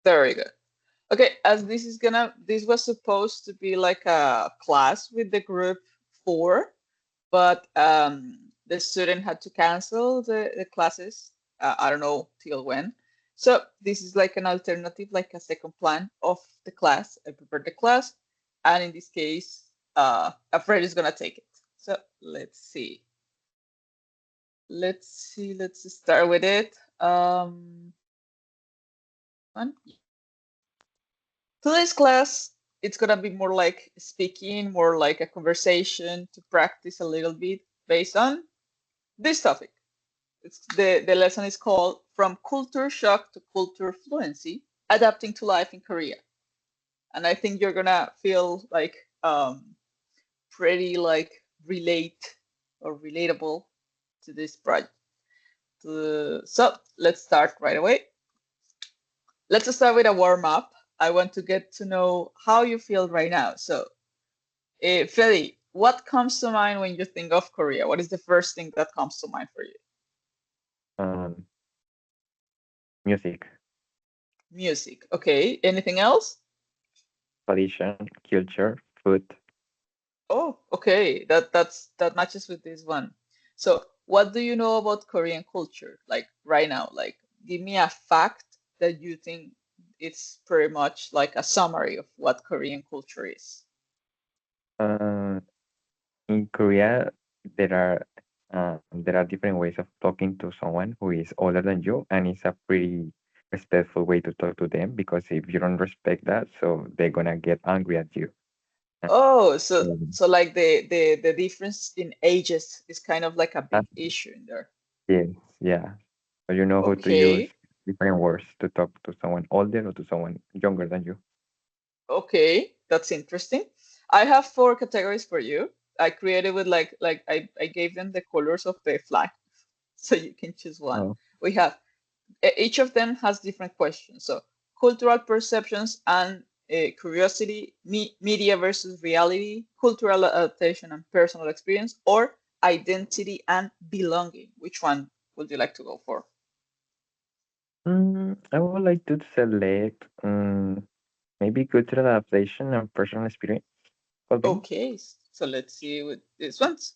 Very good. Okay, as this was supposed to be like a class with the group four, but the student had to cancel the classes. I don't know till when. So this is like an alternative, like a second plan of the class. I prepared the class, and in this case, a friend is gonna take it. So let's see. Let's see. Let's start with it. One. Today's class, it's gonna be more like speaking, more like a conversation to practice a little bit based on this topic. The lesson is called From Culture Shock to Culture Fluency, Adapting to Life in Korea. And I think you're gonna feel like pretty like relate or relatable to this project. So let's start right away. Let's start with a warm up. I want to get to know how you feel right now. So, Feli, what comes to mind when you think of Korea? What is the first thing that comes to mind for you? Um, Music, Music. Okay. Anything else? tradition, culture, food. Oh, okay. That matches with this one. So, what do you know about Korean culture? Like right now, like give me a fact that you think it's pretty much like a summary of what Korean culture is. Uh, in Korea, there are there are different ways of talking to someone who is older than you, and it's a pretty respectful way to talk to them because if you don't respect that, so they're gonna get angry at you. Oh, so Um, so like the difference in ages is kind of like a big that's issue in there. yes, yeah. So you know how to use Okay. different words to talk to someone older or to someone younger than you. Okay, that's interesting. I have four categories for you. I created with I gave them the colors of the flag, so you can choose one. Oh, We have each of them has different questions. So cultural perceptions and curiosity, media versus reality, cultural adaptation and personal experience, or identity and belonging. Which one would you like to go for? I would like to select maybe cultural adaptation and personal experience. Could be. Okay, so let's see with these ones.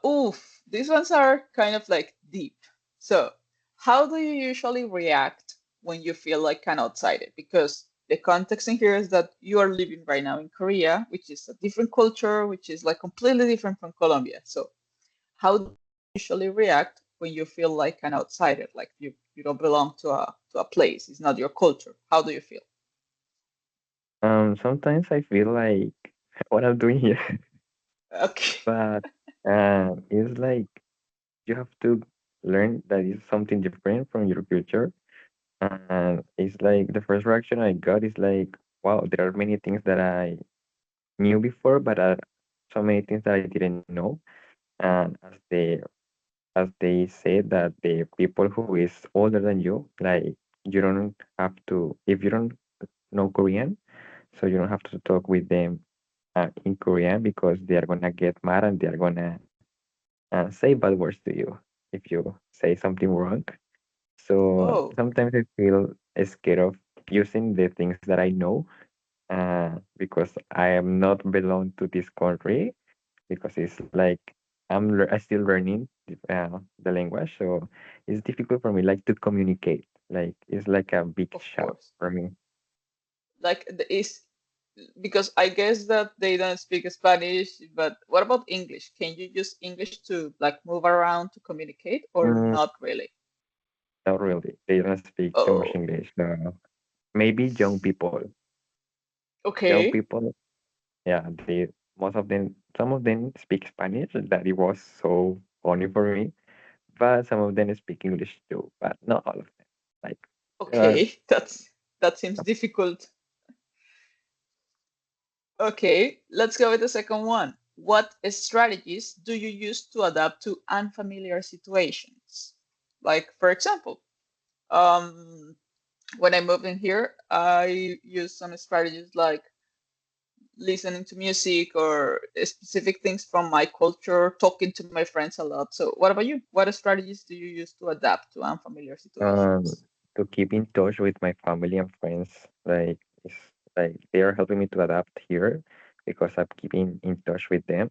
Oof, these ones are kind of like deep. So, how do you usually react when you feel like an outsider? Because the context in here is that you are living right now in Korea, which is a different culture, which is like completely different from Colombia. So, how do you usually react when you feel like an outsider, like you don't belong to a place, it's not your culture? How do you feel? Sometimes I feel like what I'm doing here, Okay. but it's like you have to learn that it's something different from your culture. And it's like the first reaction I got is like, wow, there are many things that I knew before, but so many things that I didn't know. And as they say that the people who is older than you, like you don't have to if you don't know Korean, so you don't have to talk with them in Korean because they are gonna get mad and they are gonna say bad words to you if you say something wrong. So Oh, sometimes I feel scared of using the things that I know because I am not belong to this country because it's like I'm still learning the language, so it's difficult for me like to communicate. Like it's like a big of shock course. for me. Like is because I guess that they don't speak Spanish, but what about English? Can you use English to like move around to communicate or Mm, not really? not really. They don't speak too much Oh, English. Maybe young people. Young okay. people, yeah, they most of them, some of them speak Spanish. That it was so funny for me. But some of them speak English too, but not all of them. Like there are Okay, that seems difficult. Okay, let's go with the second one. What strategies do you use to adapt to unfamiliar situations? Like, for example, um, when I moved in here, I used some strategies like listening to music or specific things from my culture, talking to my friends a lot. So, what about you? What strategies do you use to adapt to unfamiliar um situations? to keep in touch with my family and friends. Like it's like they are helping me to adapt here because I'm keeping in touch with them,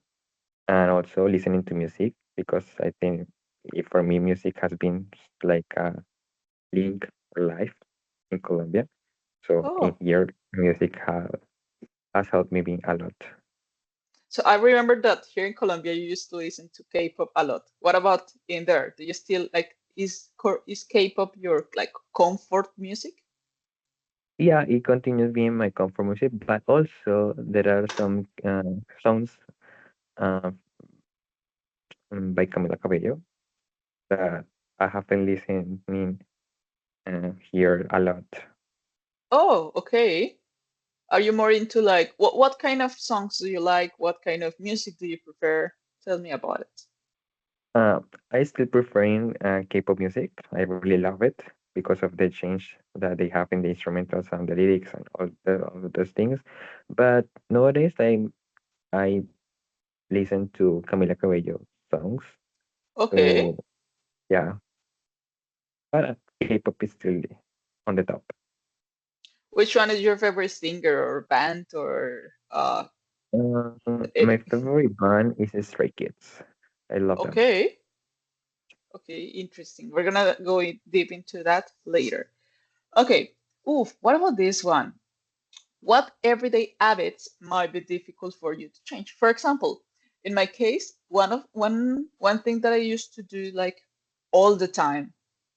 and also listening to music because I think for me music has been like a link for life in Colombia. So in Oh, here, music has helped me be a lot. so I remember that here in Colombia you used to listen to K-pop a lot. What about in there? Do you still like is K-pop your like comfort music? Yeah, it continues being my comfort music, but also there are some songs uh, by Camila Cabello that I have been listening here a lot. Oh, okay. Are you more into like what kind of songs do you like? What kind of music do you prefer? Tell me about it. Uh, I still preferring K-pop music. I really love it because of the change that they have in the instrumentals and the lyrics and all of those things. But nowadays, I listen to Camila Cabello songs. Okay. So yeah, but K-pop is still on the top. Which one is your favorite singer or band or My any? favorite band is Stray Kids. I love them. Okay. Okay, interesting. We're gonna go deep into that later. Okay. Oof, what about this one? What everyday habits might be difficult for you to change? For example, in my case, one thing that I used to do like all the time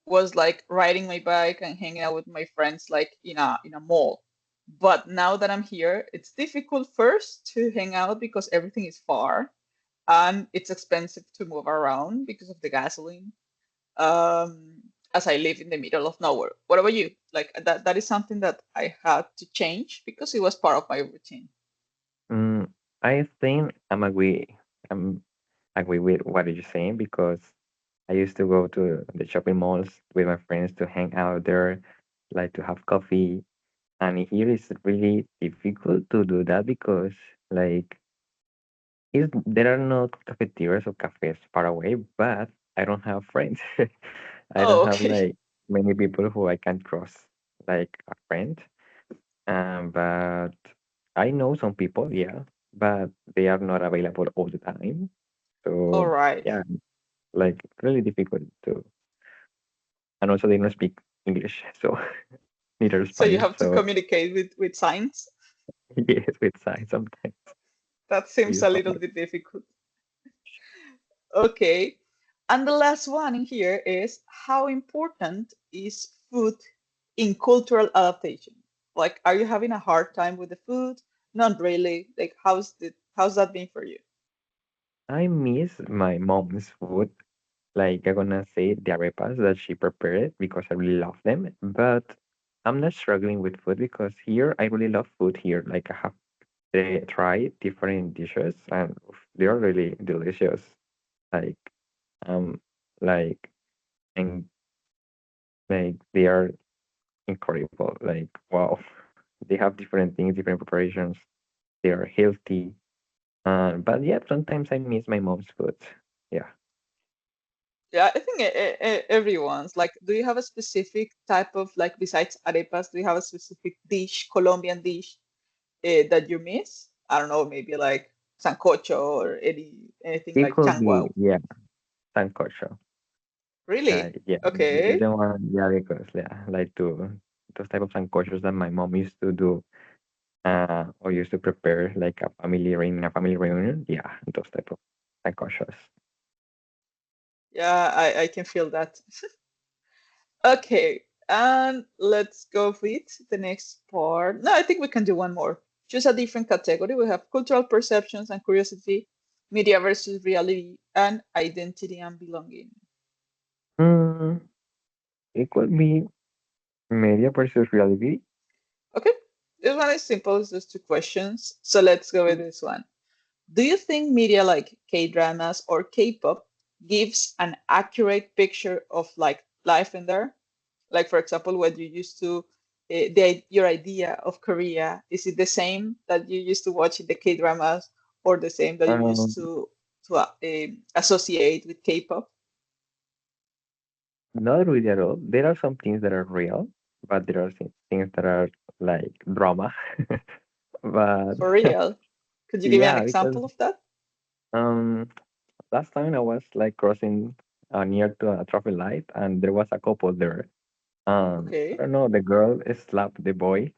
was like riding my bike and hanging out with my friends like in a mall. But now that I'm here, it's difficult first to hang out because everything is far and it's expensive to move around because of the gasoline. Um, as I live in the middle of nowhere. What about you? Like that is something that I had to change because it was part of my routine. Mm, I think I'm agree with what you're saying because I used to go to the shopping malls with my friends to hang out there, like to have coffee. And here it's really difficult to do that because like there are no cafeterias or cafes far away, but I don't have friends. I don't Oh, have okay. like many people who I can trust like a friend. But I know some people, yeah, but they are not available all the time. All So right. yeah, like really difficult to, and also they don't speak English, so neither So you Spanish. have to So communicate with signs. yes, with signs sometimes That seems it's a little hard. bit difficult. Okay. And the last one in here is how important is food in cultural adaptation? Like, are you having a hard time with the food? Not really. Like, how's that been for you? I miss my mom's food. Like I'm gonna say the arepas that she prepared because I really love them. But I'm not struggling with food because here I really love food here. Like I have tried different dishes and oof, they are really delicious. Like um like and like they are incredible. Like wow, they have different things, different preparations. They are healthy. But yeah, sometimes I miss my mom's food. Yeah. Yeah, I think everyone's like, do you have a specific type of like besides arepas? Do you have a specific dish, Colombian dish, that you miss? I don't know, maybe like sancocho or anything It like could be changua. yeah, sancocho. Really? Yeah, Okay. the one, yeah, because yeah, like to those type of sancochos that my mom used to do, or used to prepare like a family reunion. Yeah, those type of sancochos. Yeah, I can feel that. Okay, and let's go with the next part. No, I think we can do one more. Choose a different category. We have cultural perceptions and curiosity, media versus reality, and identity and belonging. Mm, it could be media versus reality. Okay, this one is simple. It's just two questions. So let's go with this one. Do you think media like K-dramas or K-pop gives an accurate picture of like life in there? Like for example, what you used to your idea of Korea, is it the same that you used to watch in the K-dramas or the same that you used Um, to associate with K-pop? not really at all. There are some things that are real, but there are things that are like drama. But For real? Could you give me an yeah, because example of that? um last time I was like crossing near to a traffic light and there was a couple there. I Okay. don't know, the girl slapped the boy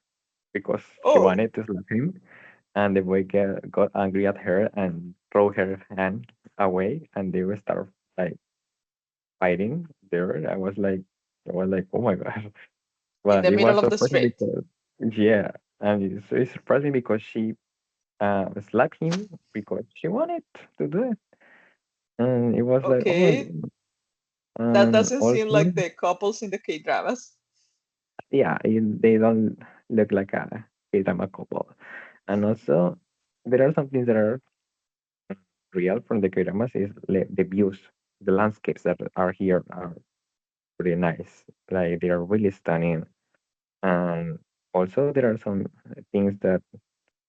because she Oh, wanted to slap him, and the boy got angry at her and throw her hand away, and they will start like fighting there. I was like, oh my god! in But the it middle was of the surprising street. because yeah, and it's surprising because she slapped him because she wanted to do it, and it was like, oh my Okay. god. That And doesn't seem also, like the couples in the K-dramas. yeah, they don't look like a K-drama couple. And also, there are some things that are real from the K-dramas is the views, the landscapes that are here are pretty nice. Like they are really stunning. And also, there are some things that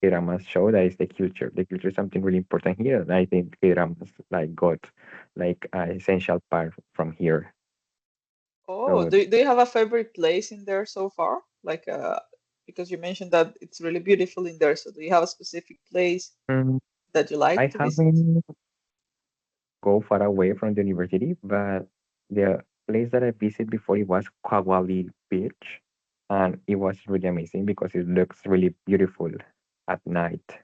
K-dramas show that is the culture. The culture is something really important here. And I think K-dramas like got like an essential part from here. Oh, So do you have a favorite place in there so far? Like, because you mentioned that it's really beautiful in there. So do you have a specific place mm, that you I like to visit? haven't go far away from the university, but the place that I visited before it was Kawali Beach, and it was really amazing because it looks really beautiful at night.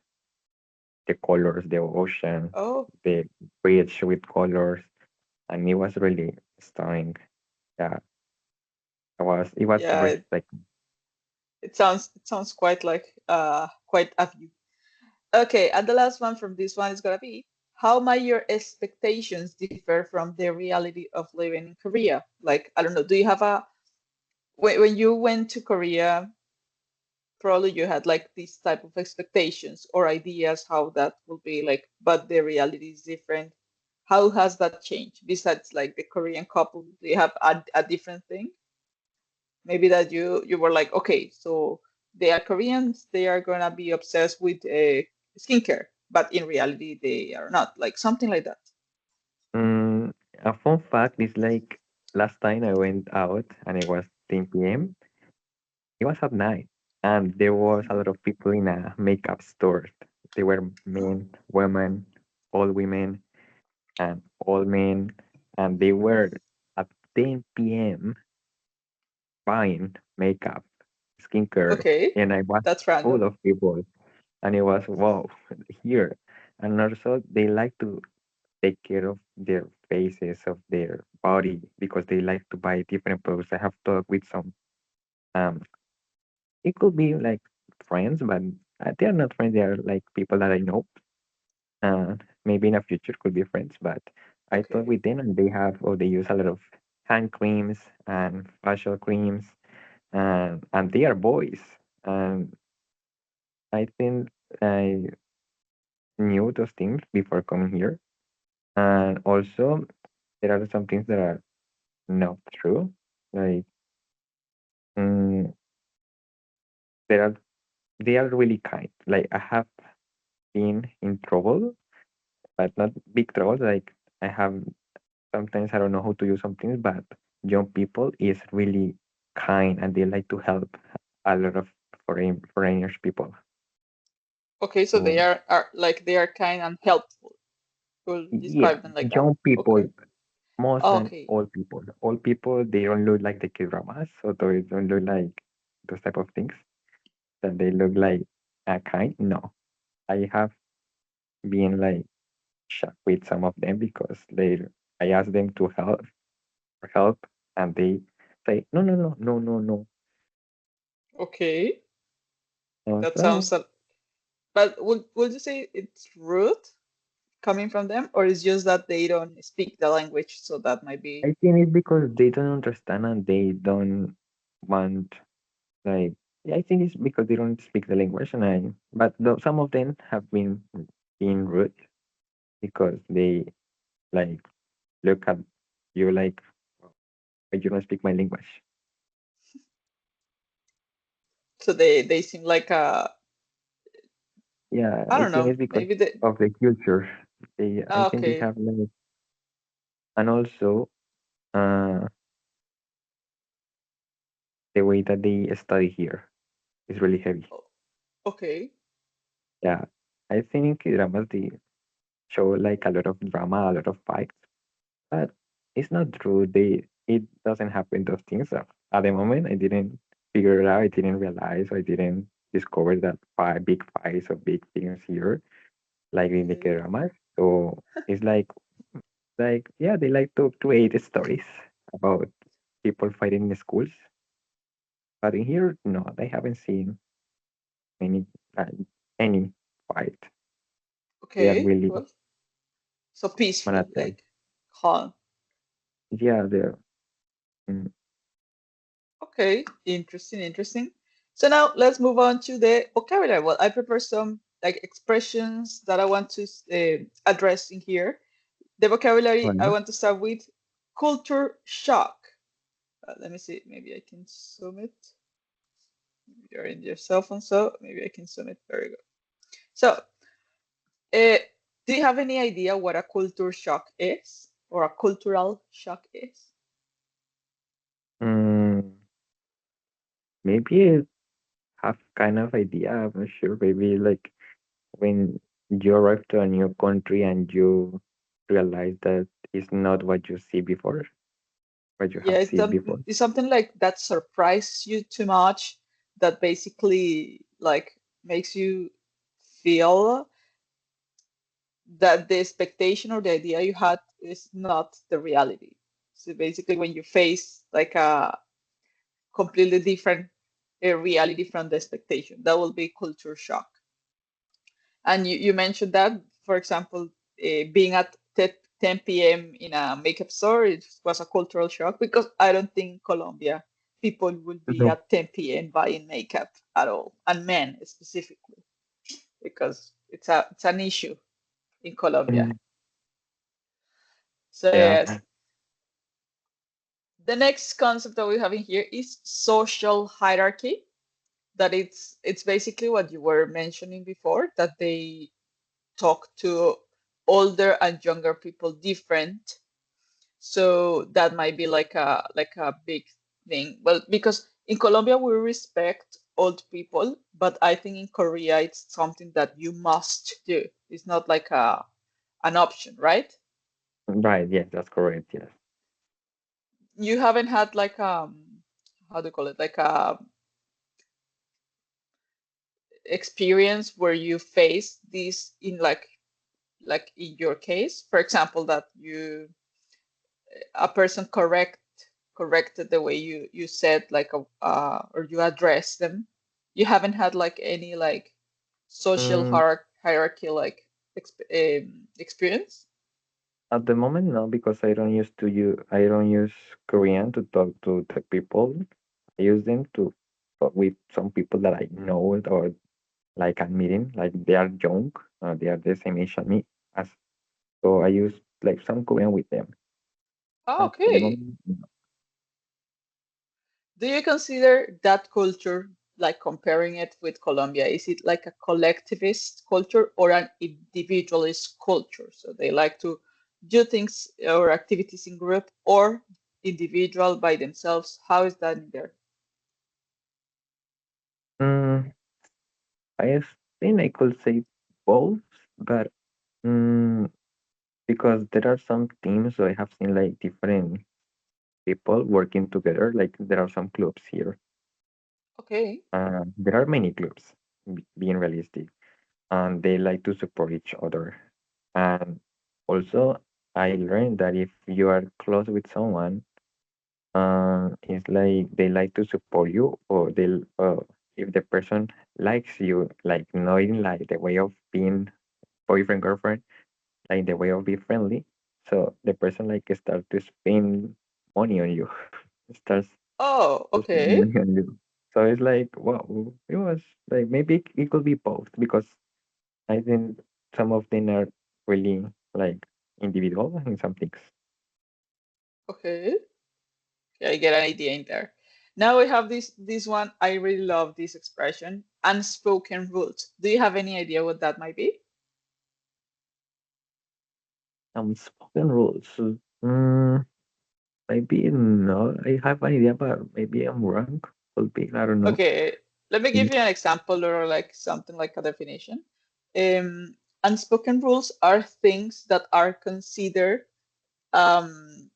The colors, the ocean, Oh, the beach with colors, and it was really stunning. Yeah, it was yeah, breathtaking. it sounds quite like quite a view. Okay, and the last one from this one is gonna be, how might your expectations differ from the reality of living in Korea? Like, I don't know, do you have a when you went to Korea, probably you had like these type of expectations or ideas how that will be like, but the reality is different. How has that changed? Besides like the Korean couple, do you have a different thing? Maybe that you were like, okay, so they are Koreans, they are gonna be obsessed with skincare, but in reality they are not. Like something like that. Mm, a fun fact is like last time I went out and it was 10 p.m. It was at night, and there was a lot of people in a makeup store. They were men, women, all women, and all men, and they were at 10 p.m. buying makeup, skincare, Okay, and I was that's full random. of people, and it was wow here. And also, they like to take care of their faces, of their body, because they like to buy different products. I have talked with some um it could be like friends, but they are not friends. They are like people that I know. Maybe in the future could be friends, but I talk Okay. with them and they have, or they use a lot of hand creams and facial creams, and they are boys. And I think I knew those things before coming here. And also, there are some things that are not true. Like, mm, there are they are really kind. Like I have been in trouble but not big troubles. Like I have sometimes I don't know how to use some things, but young people is really kind and they like to help a lot of foreigners people. Okay, so they So are like they are kind and helpful. We'll yeah, describe them like that. young people, Okay. most than Okay. old people. Old people they don't look like the kid dramas, so they don't look like those type of things. That they look like kind. No, I have been like shocked with some of them because I asked them to help, and they say no, no, no, no, no, no. Okay. That Also, sounds but would you say it's rude coming from them, or it's just that they don't speak the language, so that might be I think it's because they don't understand and they don't want like I think it's because they don't speak the language and but some of them have been being rude because they like look at you like "Why you don't speak my language." so they seem like Yeah, I I don't think know, it's because maybe the of the culture. I think they okay. have like and also uh the way that they study here is really heavy. Oh, okay. Yeah, I think dramas they show like a lot of drama, a lot of fights, but it's not true. It doesn't happen those things. At the moment, I didn't figure it out. I didn't realize. I didn't discover that big fights or big things here, like in the Okay. dramas. So it's like yeah, they like to create stories about people fighting in schools, but in here, no, I haven't seen any uh, any fight. They are Okay. really Well, so peaceful, monotone. like calm. Yeah, they're mm, Okay. Interesting, interesting. So now let's move on to the vocabulary. Well, I prepared some like expressions that I want to address in here. The vocabulary, I right. want to start with culture shock. Let me see. Maybe I can zoom it. You're in your cell phone, so maybe I can zoom it. Very good. So, uh, do you have any idea what a culture shock is or a cultural shock is? Mm, maybe I have kind of idea. I'm not sure. Maybe like when you arrive to a new country and you realize that it's not what you see before, what you Yeah, have seen before. it's something like that surprises you too much that basically like makes you feel that the expectation or the idea you had is not the reality. So basically, when you face like a completely different reality from the expectation, that will be culture shock. And you mentioned that, for example, being at 10 p.m. in a makeup store, it was a cultural shock because I don't think in Colombia people will be No. at 10 p.m. buying makeup at all, and men specifically, because it's an issue in Colombia. Mm, So yeah. yes, the next concept that we have in here is social hierarchy. That it's basically what you were mentioning before, that they talk to older and younger people different. So that might be like a big thing. Well, because in Colombia we respect old people, but I think in Korea it's something that you must do. It's not like a an option, right? Right. Yes, that's correct. Yes. You haven't had like how do you call it? Like a experience where you face this in like in your case, for example, that you a person corrected the way you said like a or you address them. You haven't had like any like social Mm, hierarchy like experience. at the moment, no, because I don't use Korean to talk to the people. I use them to talk with some people that I know or like I'm meeting, like they are young, they are the same age as me. As so, I use like some Korean with them. Oh, But at the okay. moment, Do you consider that culture, like comparing it with Colombia, is it like a collectivist culture or an individualist culture? So they like to do things or activities in group or individual by themselves. How is that in there? mm, I think I could say both, but mm, because there are some teams, so I have seen like different people working together. Like there are some clubs here. Okay. There are many clubs, being realistic, and they like to support each other. And also, I learned that if you are close with someone, it's like they like to support you, or if the person likes you, like not in like the way of being boyfriend girlfriend, like the way of being friendly. So the person like start to spend money on you, starts Oh, to spend okay. money on you. So it's like wow, it was like maybe it could be both because I think some of them are really like individual in some things. Okay. Yeah, I get an idea in there. Now we have this one. I really love this expression, unspoken rules. Do you have any idea what that might be? Spoken rules. Mm, maybe no. I have an idea, but maybe I'm wrong. could be. I don't know. Okay, let me give you an Tips. example or like something like a definition. Unspoken rules are things that are considered um,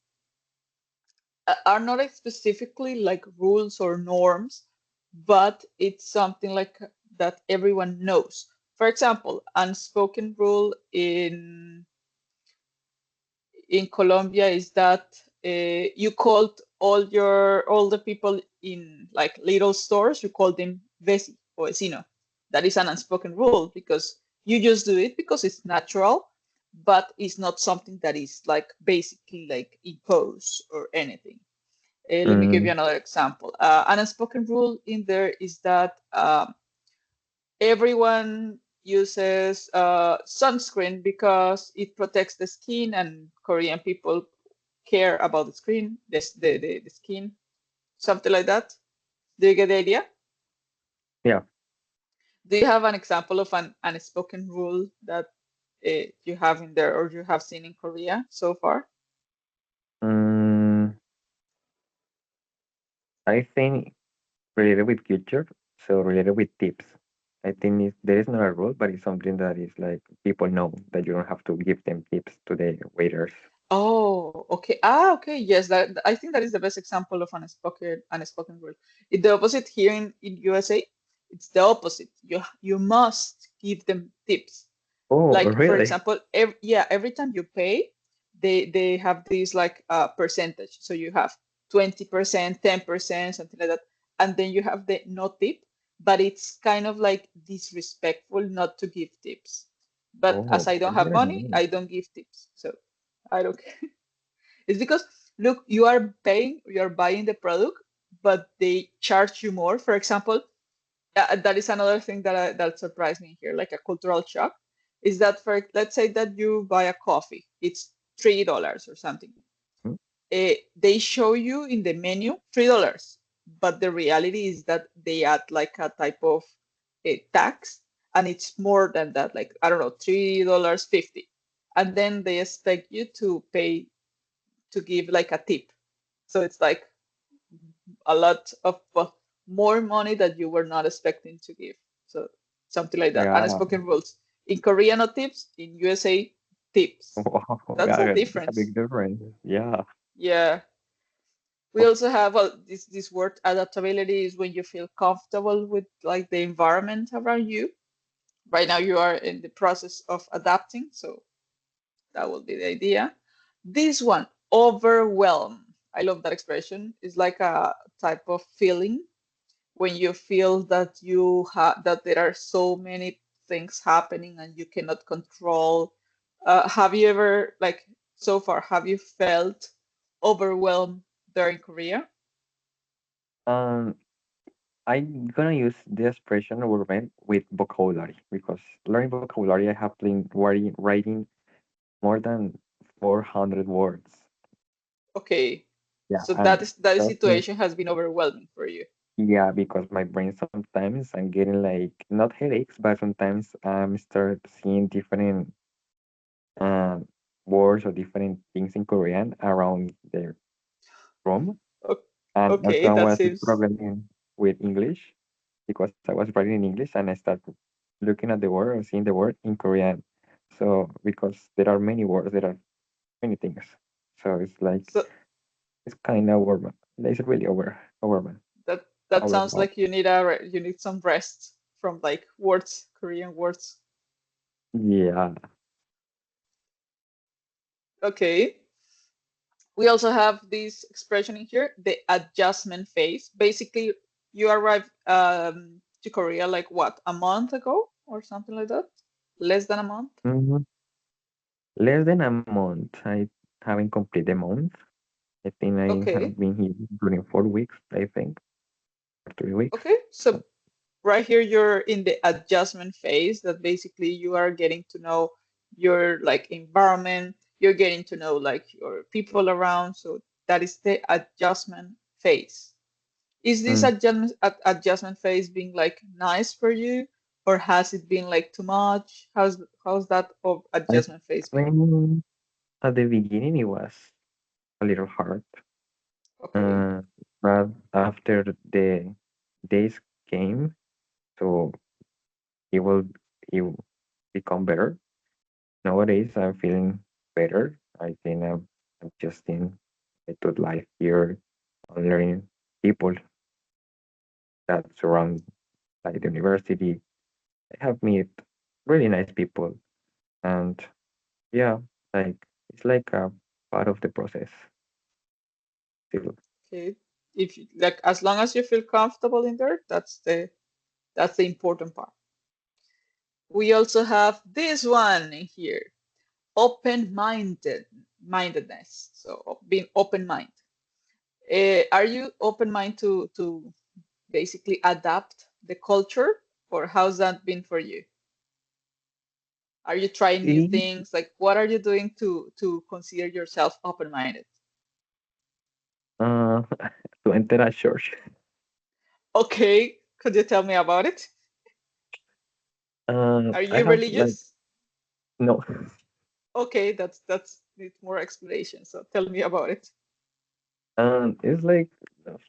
are not like specifically like rules or norms, but it's something like that everyone knows. For example, unspoken rule in Colombia is that you called all the people in like little stores, you call them veci or vecino. That is an unspoken rule because you just do it because it's natural, but it's not something that is like basically like imposed or anything. Let me give you Mm, another example. An unspoken rule in there is that everyone uses sunscreen because it protects the skin, and Korean people care about the screen, the skin, something like that. Do you get the idea? yeah. Do you have an example of an unspoken rule that you have in there or you have seen in Korea so far? Mm, I think related with culture, so related with tips. I think there is not a rule, but it's something that is like people know that you don't have to give them tips to the waiters. Oh, okay. Ah, okay. Yes, I think that is the best example of unspoken rule. It's the opposite here in USA. It's the opposite. You must give them tips. Oh, Like for really? example, every time you pay, they have this like percentage. So you have 20%, 10%, something like that, and then you have the no tip, but it's kind of like disrespectful not to give tips. But as Oh, I I don't have didn't money, know. I don't give tips. So I don't care. It's because look, you are paying, you are buying the product, but they charge you more. For example, that is another thing that surprised me here, like a cultural shock, is that for let's say that you buy a coffee, it's $3 or something. Hmm? They show you in the menu $3, but the reality is that they add like a type of tax, and it's more than that, like I don't know, $3.50, and then they expect you to pay to give like a tip. So it's like a lot of more money that you were not expecting to give. So something like that. Yeah. Unspoken rules. In Korea, no tips. In USA, tips. Wow, That's a yeah, that's a difference. big difference. Yeah. Yeah. We Oh, also have this word adaptability is when you feel comfortable with like the environment around you. Right now you are in the process of adapting, so that will be the idea. This one, overwhelm. I love that expression. It's like a type of feeling when you feel that that there are so many things happening and you cannot control. Have you ever like so far have you felt overwhelmed there in Korea? um, I'm gonna use the expression "overwhelmed" with vocabulary because learning vocabulary, I have been writing more than 400 words. Okay, Yeah, so and that trust me, situation has been overwhelming for you. yeah, because my brain sometimes I'm getting like not headaches, but sometimes I'm start seeing different um words or different things in Korean around the room. O- And also Okay, I that was seems struggling with English because I was writing in English and I started looking at the word or seeing the word in Korean. So because there are many words, there are many things. So it's like so it's kind of overwhelming. It's really overwhelming. that sounds Overwhelmed. like you need some rest from like words, Korean words. Yeah. Okay. We also have this expression in here, the adjustment phase. Basically, you arrived to Korea like what, a month ago or something like that? Less than a month? Mhm. Less than a month. I haven't completed a month. I think I have Okay. been here during 4 weeks, I think, or 3 weeks. Okay. So So, right here, you're in the adjustment phase that basically you are getting to know your like environment, you're getting to know like your people around. So that is the adjustment phase. Is this mm, adjustment phase being like nice for you, or has it been like too much? How's that of I adjustment phase been? think at the beginning it was a little hard. Okay, Uh, but after the days came, so it will it will become better. Nowadays, I'm feeling better. I think I'm adjusting to life here, I'm learning people that surround like the university. I have met really nice people, and yeah, like it's like a part of the process still. Okay. If like as long as you feel comfortable in there, that's the important part. We also have this one in here, mindedness. So being open mind. Are you open mind to basically adapt the culture, or how's that been for you? Are you trying new Eh, things? Like, what are you doing to consider yourself open-minded? Uh, to enter a church. Okay, could you tell me about it? Are I you have like religious? no. Okay, that's needs more explanation. So tell me about it. It's like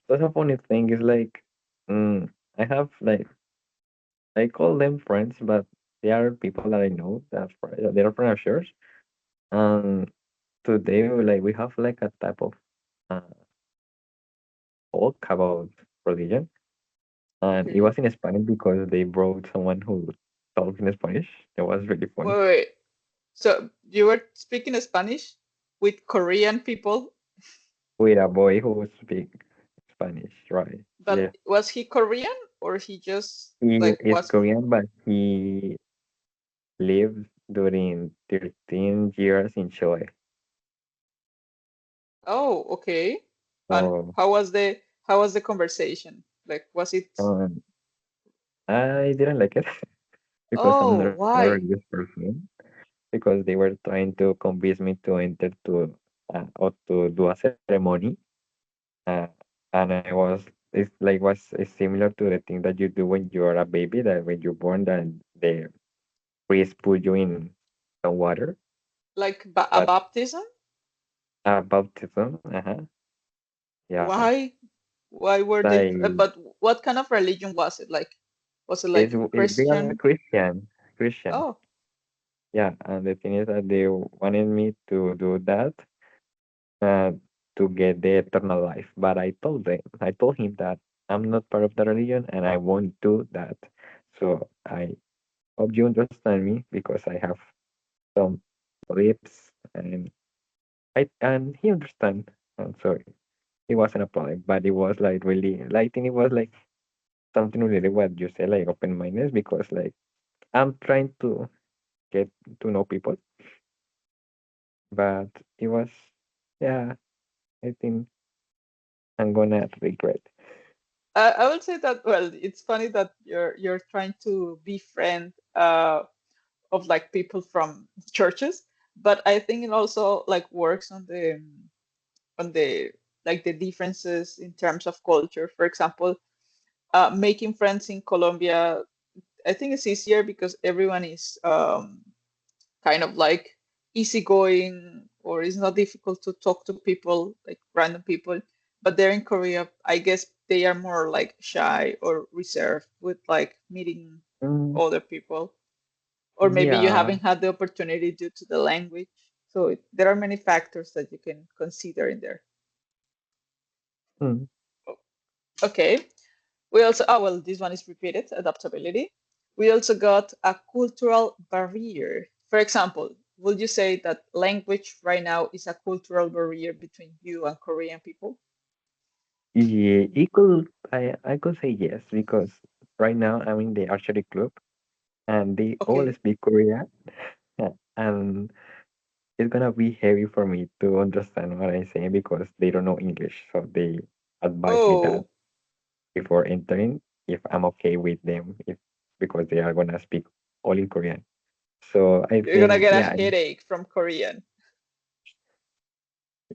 that's a funny thing. It's like, mm, I have like I call them friends, but they are people that I know they are friends of church. And today we have like a type of uh, talk about religion, and it Okay. was in Spanish because they brought someone who talks in Spanish. It was really Wait, funny wait. So you were speaking Spanish with Korean people, with a boy who speaks Spanish, right? Yeah, but was he Korean or he just he like is was? Korean, but he lived during 13 years in Chile. Oh, okay. And So how was the conversation? Like, was it? um, I didn't like it because I'm Oh, not a why? religious person. Because they were trying to convince me to enter to or to do a ceremony, uh, and I was it's similar to the thing that you do when you are a baby, that when you're born, that the priest put you in some water, Like a but baptism? baptism, yeah, Why? Why were they? like But what kind of religion was it? Like, was it like they are Christian? Christian, Oh, yeah, and the thing is that they wanted me to do that uh, to get the eternal life. But I told him that I'm not part of the religion and I won't do that. So I hope you understand me because I have some beliefs, and he understand. And so it wasn't a problem, but it was like really, like, I think it was like something related what you said, like open mindedness, because like I'm trying to get to know people, but it was, yeah, I think I'm gonna regret. I would say that. Well, it's funny that you're trying to befriend of like people from churches, but I think it also like works on the like the differences in terms of culture. For example, making friends in Colombia, I think it's easier because everyone is kind of like easygoing, or it's not difficult to talk to people like random people. But there in Korea, I guess they are more like shy or reserved with like meeting Mm, other people, or maybe you yeah. haven't had the opportunity due to the language. So there are many factors that you can consider in there. Mm. Okay. We also, oh, well, this one is repeated, adaptability. We also got a cultural barrier. For example, would you say that language right now is a cultural barrier between you and Korean people? Yeah, it could I could say yes because right now I'm in the archery club and they all Okay. speak Korean and it's gonna be heavy for me to understand what I say because they don't know English. So they advise me that Oh, before entering if I'm okay with them if because they are gonna speak all in Korean. So I you're gonna think get a yeah, headache from Korean.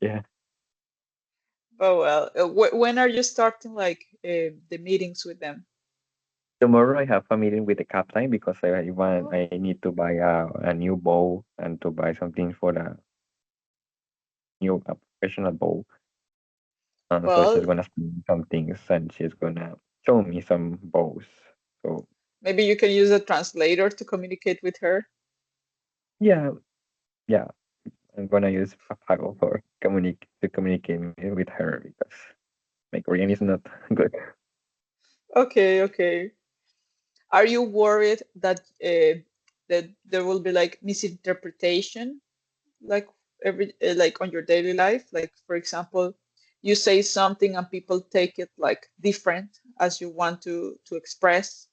yeah. Oh, well, when are you starting like the meetings with them? Tomorrow I have a meeting with the captain because I Oh, need to buy a new bow and to buy something for the new professional bow. So she's well, gonna spend some things and she's gonna show me some bows. So Maybe you can use a translator to communicate with her. yeah, yeah, I'm gonna use Papago for communicate me with her because my Korean is not good. Okay, okay. Are you worried that that there will be like misinterpretation, like like on your daily life? Like for example, you say something and people take it like different as you want to express,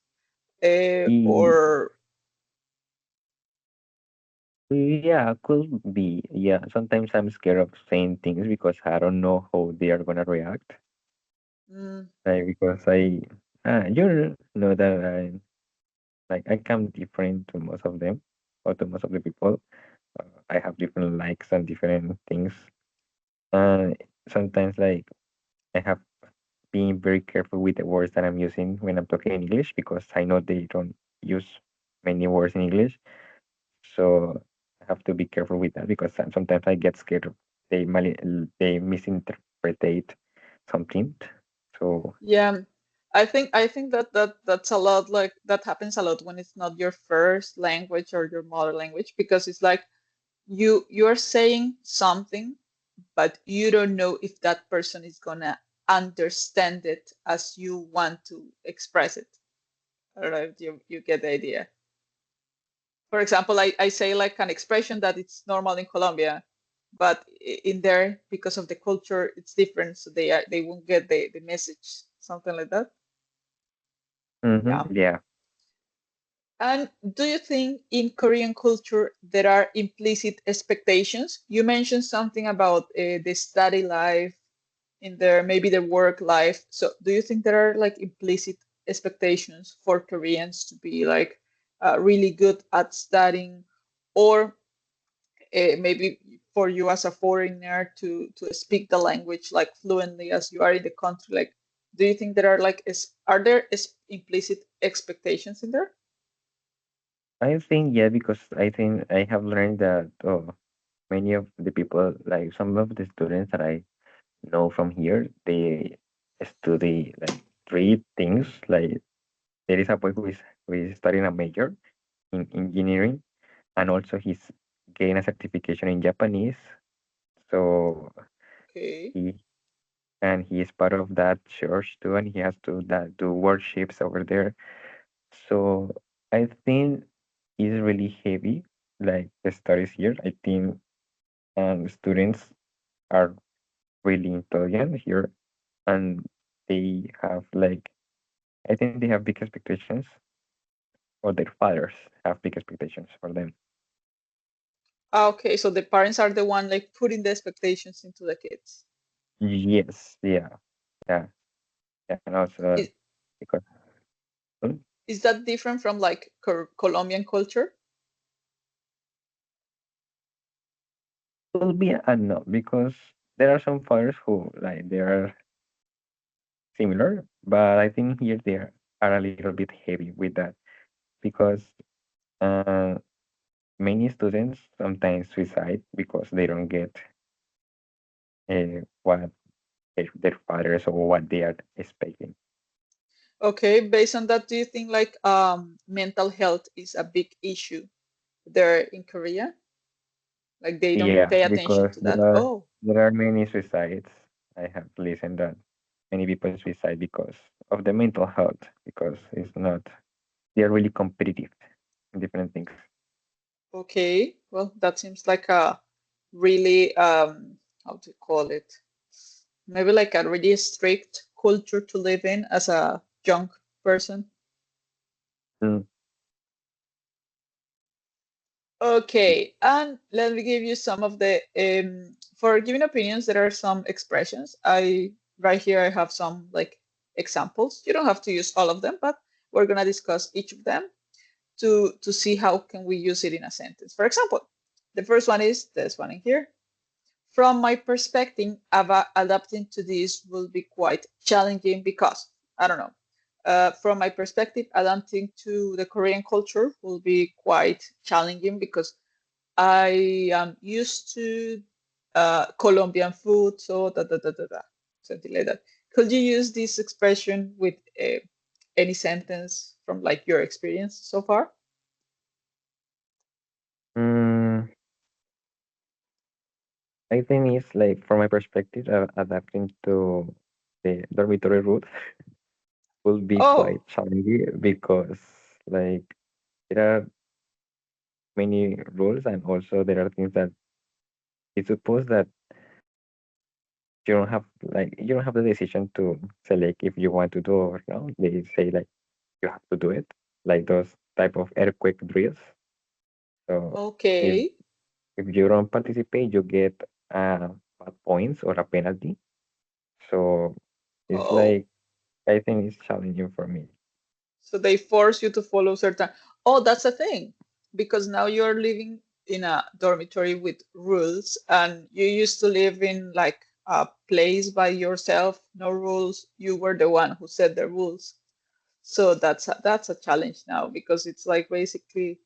E- or Yeah, could be. Yeah, sometimes I'm scared of saying things because I don't know how they are gonna react. mm, Like because you know that I come different to most of them or to most of the people. I have different likes and different things. And sometimes I have been very careful with the words that I'm using when I'm talking in English because I know they don't use many words in English. So I have to be careful with that because sometimes I get scared of they misinterpret something. So yeah, I think that's a lot, like that happens a lot when it's not your first language or your mother language, because it's like you're saying something, but you don't know if that person is gonna understand it as you want to express it. I don't know if you get the idea. For example, I say like an expression that it's normal in Colombia, but in there, because of the culture, it's different, so they won't get the message, something like that. Yeah. yeah, And do you think in Korean culture there are implicit expectations? You mentioned something about the study life in there, maybe the work life. So do you think there are like implicit expectations for Koreans to be like really good at studying, or maybe for you as a foreigner to speak the language like fluently as you are in the country? Like, do you think there are like are there implicit expectations in there? I think yeah because I think I have learned that many of the people like some of the students that I know from here they study like three things like there is a boy who is studying a major in engineering and also he's getting a certification in Japanese. So Okay. he he is part of that church too, and he has to do worships over there. So I think it's really heavy, like the studies here. I think students are really intelligent here, and they have I think they have big expectations, or their fathers have big expectations for them. Ah, okay, so the parents are the one like putting the expectations into the kids. Yes, yeah, yeah, yeah, and also Is because is that different from like Colombian culture? will be a no because there are some fathers who they are similar, but I think here are a little bit heavy with that because uh, many students sometimes suicide because they don't get what their fathers or what they are expecting. Okay, based on that, do you think like mental health is a big issue there in Korea? Like they don't Yeah, pay attention because to that. Oh, there are many suicides. I have listened that many people suicide because of the mental health because it's not they are really competitive in different things. okay. Well, that seems like a really how to call it? Maybe like a really strict culture to live in as a young person. Mm, Okay, and let me give you some of the for giving opinions. There are some expressions. I right here I have some like examples. You don't have to use all of them, but we're gonna discuss each of them to see how can we use it in a sentence. For example, the first one is this one in here. From my perspective, adapting to this will be quite challenging because I don't know. From my perspective, adapting to the Korean culture will be quite challenging because I am used to Colombian food, so something like that. Could you use this expression with any sentence from like your experience so far? Mm, I think it's like from my perspective, adapting to the dormitory route will be Oh, quite challenging because like there are many rules and also there are things that it's supposed that you don't have the decision to select if you want to do or no. They say like you have to do it, like those type of earthquake drills. So if okay. if you don't participate, you get bad points or a penalty. So it's Oh, like I think it's challenging for me. so they force you to follow certain. Oh, that's a thing. Because now you're living in a dormitory with rules, and you used to live in like a place by yourself, no rules. You were the one who set the rules. So that's a challenge now because it's like basically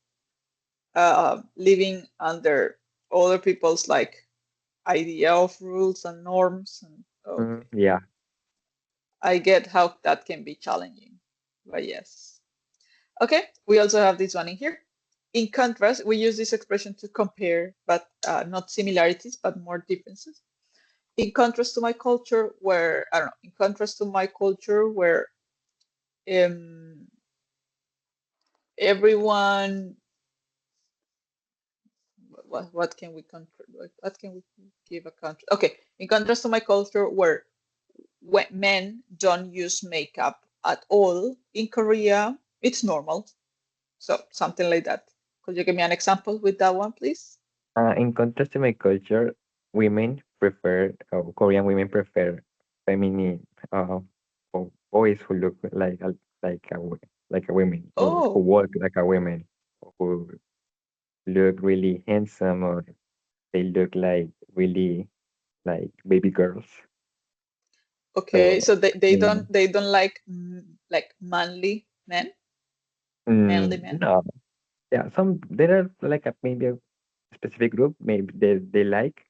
living under other people's like idea of rules and norms. And okay, Yeah. I get how that can be challenging, but yes. Okay, we also have this one in here. In contrast, we use this expression to compare, but not similarities, but more differences. In contrast to my culture, where I don't know, in contrast to my culture, where um, everyone, what can we what can we give a country? Okay, in contrast to my culture, where when men don't use makeup at all, in Korea, it's normal. So something like that. Could you give me an example with that one, please? In contrast to my culture, Korean women prefer feminine boys who look like like a women or who Oh, walk like a woman, who look really handsome or they look like really like baby girls. okay. So So mm, they don't like manly men, manly men. no, yeah, some there are like maybe a specific group maybe they like,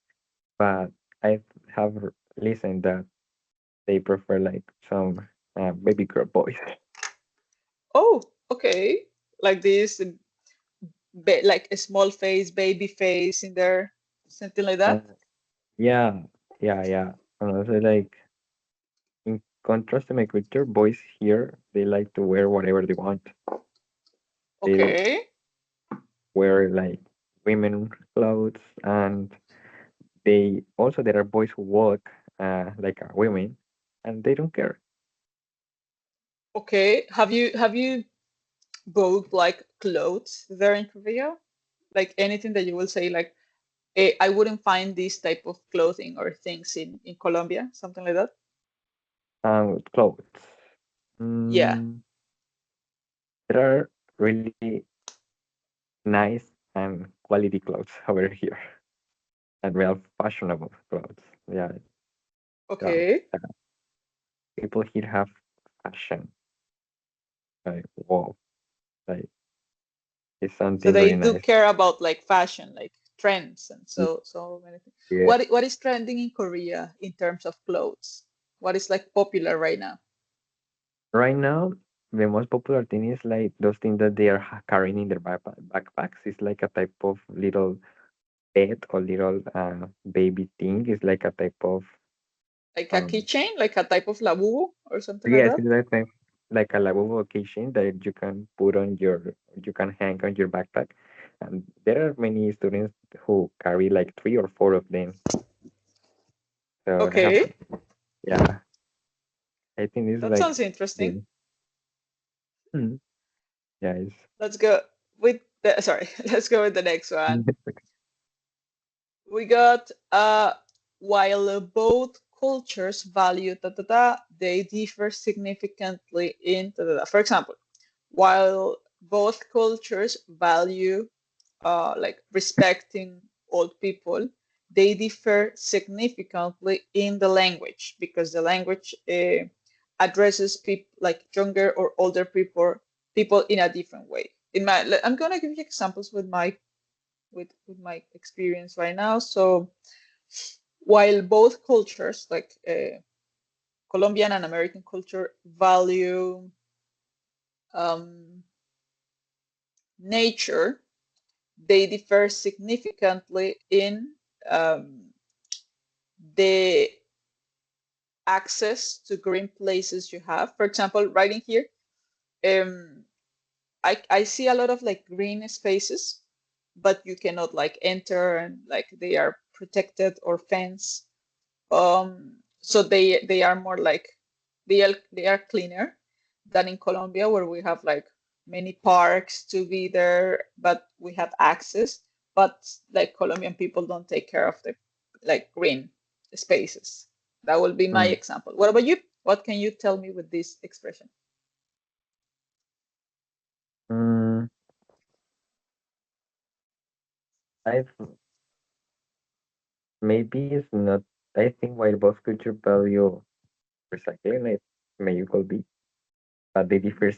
but I have listened that they prefer like some baby girl boys. Oh, okay. Like this, like a small face, baby face in there, something like Uh, that. yeah, yeah. And also like in contrast to my culture, boys here they like to wear whatever they want. They Okay, wear like women clothes, and they also there are boys who walk like women, and they don't care. okay. Have you bought like clothes there in Korea? Like anything that you will say like, I wouldn't find this type of clothing or things in Colombia, something like that. Clothes. Yeah. Mm, there are really nice and quality clothes over here, and real fashionable clothes. Yeah, yeah. Okay. People here have fashion. Like wow, like it's So something they very do nice. care about like fashion, like trends, and Y- so many things. Yeah. What is trending in Korea in terms of clothes? What is like popular right now? Right now, the most popular thing is like those things that they are carrying in their backpacks. It's like a type of little pet or little baby thing. It's like a type of Like a um. keychain, like a type of labubu or something like Yes, that? it's like a lavabo occasion that you can put on you can hang on your backpack. And there are many students who carry like three or four of them. So I have, Okay, yeah, I think it's that like, sounds interesting. the- mm, yeah, it's Let's go with the sorry, let's go with the next one. We got while both cultures value they differ significantly in For example, while both cultures value like respecting old people, they differ significantly in the language because the language addresses people like younger or older people in a different way. I'm gonna give you examples with my experience right now. So while both cultures Colombian and American culture value um, nature, they differ significantly in um, the access to green places you have. For example, right in here, um, I see a lot of like green spaces, but you cannot like enter and like they are protected or fenced. So they are more like they are cleaner than in Colombia, where we have like many parks to be there, but we have access. But like Colombian people don't take care of the like green spaces. That will be my Mm, example. What about you? What can you tell me with this expression? mm, I maybe it's not. I think while both culture value recycling, it may equal be, but they differ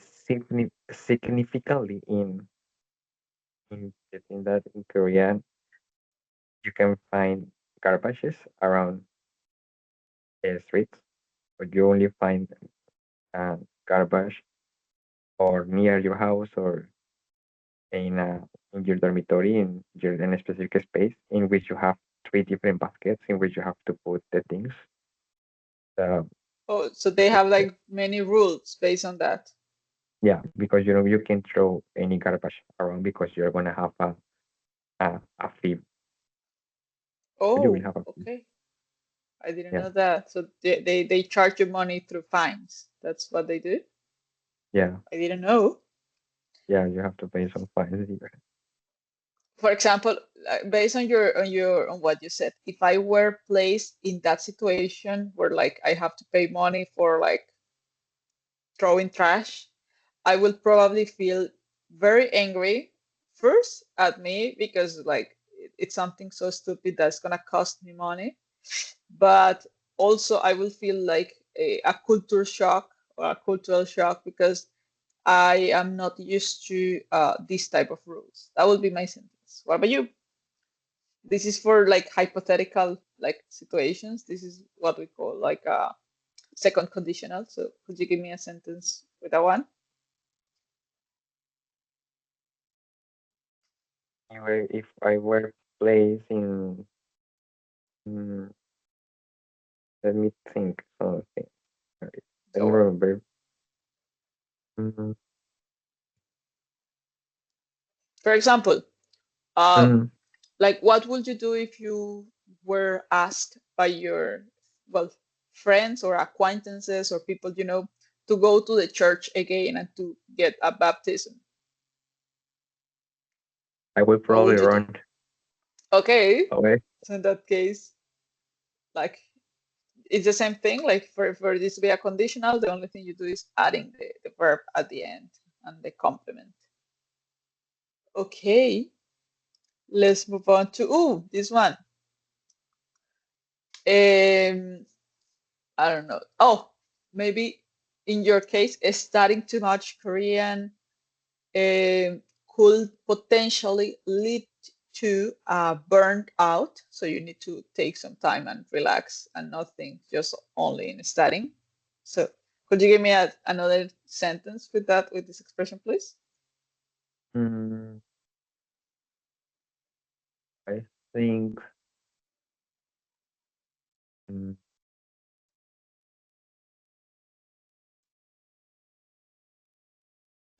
significantly in getting that in Korean you can find garbages around the streets, but you only find uh, garbage or near your house or in your dormitory in a specific space in which you have three different baskets in which you have to put the things. Uh, Oh, so they have like many rules based on that. yeah, because you can throw any garbage around because you're gonna have a fee. You will Oh, have a fee. okay. I didn't Yeah, know that. So they charge you money through fines. That's what they do? yeah, I didn't know. yeah. You have to pay some fines here. For example, based on on what you said, if I were placed in that situation where like I have to pay money for like throwing trash, I will probably feel very angry first at me because like it's something so stupid that's gonna cost me money. But also I will feel like a culture shock or a cultural shock because I am not used to this type of rules. That would be my sentence. What about you? This is for like hypothetical like situations. This is what we call like a second conditional. So could you give me a sentence with that one? If I were placed in, mm, let me think something. Let me Don't worry. remember. Mm, For example, uh, mm, like what would you do if you were asked by your well friends or acquaintances or people you know to go to the church again and to get a baptism? I will What probably would you do? run Okay, away. so in that case, like it's the same thing. Like for this to be a conditional, the only thing you do is adding the verb at the end and the complement. Okay, let's move on to this one. Um, I don't know. Oh, maybe in your case, studying too much Korean um, could potentially lead to burnt out. So you need to take some time and relax and not think just only in studying. So could you give me another sentence with that, with this expression, please? Mm, I think mm,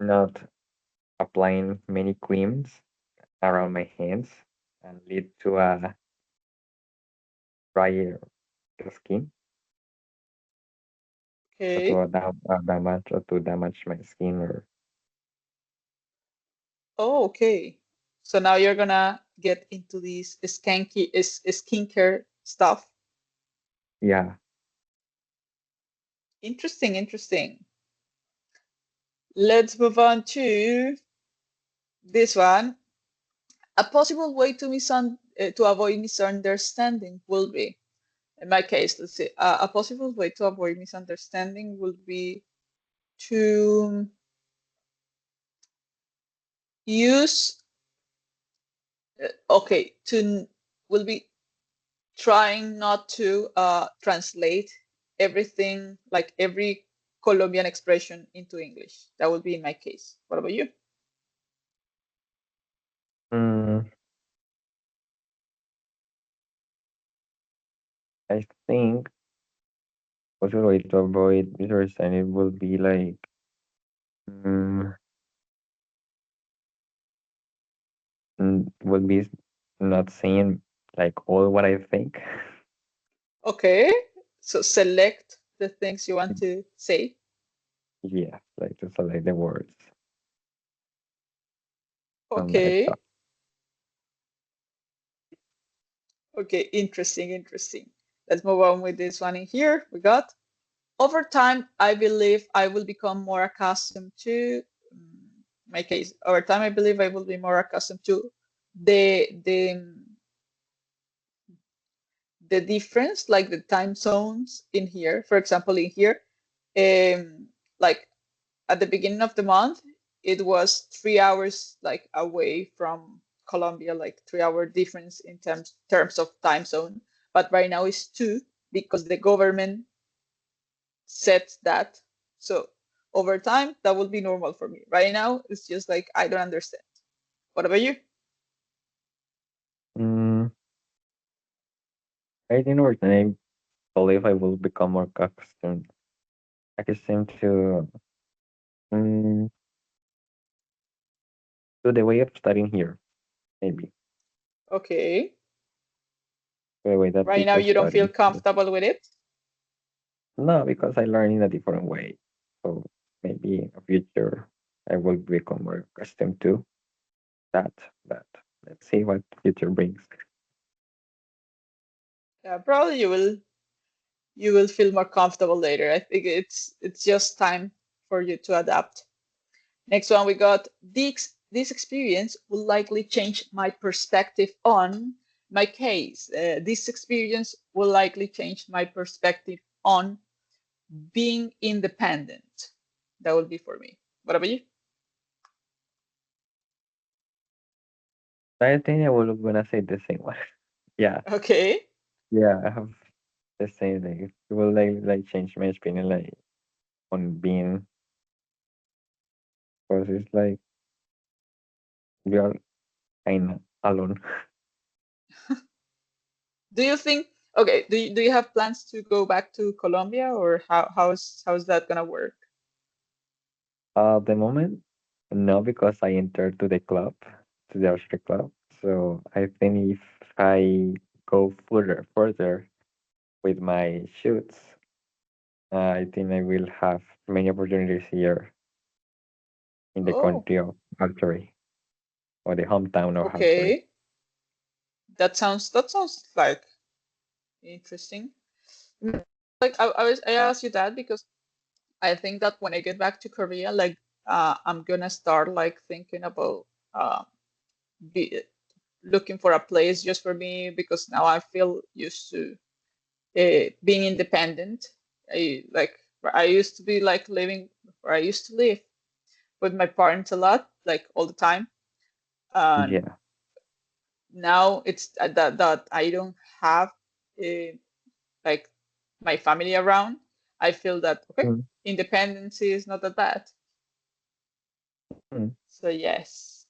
not applying many creams around my hands and lead to a drier skin or to Okay. damage my skin or Oh, okay. So now you're gonna get into this skincare stuff. yeah. Interesting, interesting. Let's move on to this one. A possible way to avoid misunderstanding will be, in my case, let's see, a possible way to avoid misunderstanding would be to use, okay, to will be trying not to translate everything, like every Colombian expression into English. That would be in my case. What about you? Mm, I think possible way to avoid misunderstanding will be like mm, would be not saying like all what I think. Okay, so select the things you want to say. Yeah, like to select the words from my Okay, thought. okay, interesting, interesting. Let's move on with this one in here. We got over time, I believe I will become more accustomed to my case. Over time, I believe I will be more accustomed to the the difference, like the time zones in here. For example, in here, like at the beginning of the month, it was 3 hours like away from Colombia, like 3 hour difference in terms of time zone. But right now it's two because the government sets that. So over time, that will be normal for me. Right now, it's just like I don't understand. What about you? Mm, I think over time, I believe I will become more accustomed mm, to the way of studying here, maybe Okay. the way that Right now, people you don't feel study. comfortable with it? No, because I learn in a different way. So maybe in the future I will become more accustomed to that. But let's see what future brings. Yeah, probably you will feel more comfortable later. I think it's just time for you to adapt. Next one we got this experience will likely change my perspective on my case. This experience will likely change my perspective on being independent. That will be for me. What about you? I think I will gonna say the same one. Yeah, Okay. yeah, I have the same thing. It will like change my opinion like on being because it's like we are kind of alone. Do you think okay, do you have plans to go back to Colombia or how's that gonna work? At the moment, no, because I entered to the club, to the archery club. So I think if I go further with my shoots, I think I will have many opportunities here in the Oh, country of archery or the hometown of archery. okay. That sounds like interesting. Like I asked you that because I think that when I get back to Korea, like I'm gonna start like thinking about uh, be, looking for a place just for me because now I feel used to being independent. I used to be like living where I used to live with my parents a lot, like all the time. And Yeah. now it's that I don't have uh, like my family around. I feel that okay, Mm, independence is not that bad. mm. So yes,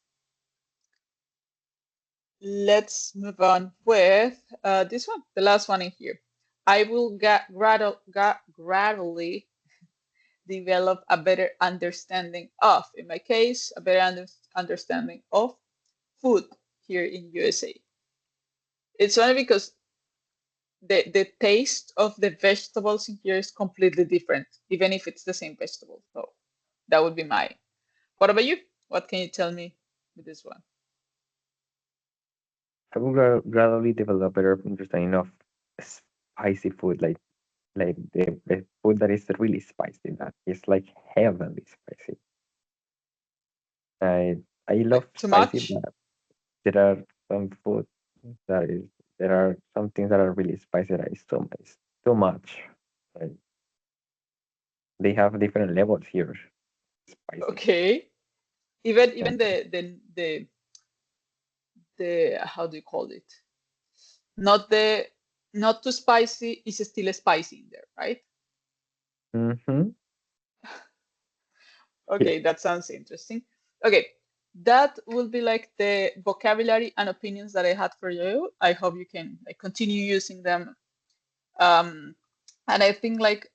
let's move on with this one, the last one in here. I will gradually develop a better understanding of, in my case, a better understanding of food here in USA. It's funny because the taste of the vegetables in here is completely different, even if it's the same vegetable. So that would be mine. What about you? What can you tell me with this one? I will gradually develop better understanding of spicy food, like the food that is really spicy, that is like heavenly spicy. I I love Like too spicy, much? but there are some food that is there are some things that are really spicy that is too much. Like they have different levels here. Spicy. Okay. Even Yeah. even the how do you call it? Not the not too spicy is still spicy in there, right? Mm-hmm. Yeah. Okay, that sounds interesting. Okay, that will be like the vocabulary and opinions that I had for you. I hope you can like continue using them. Um, and I think like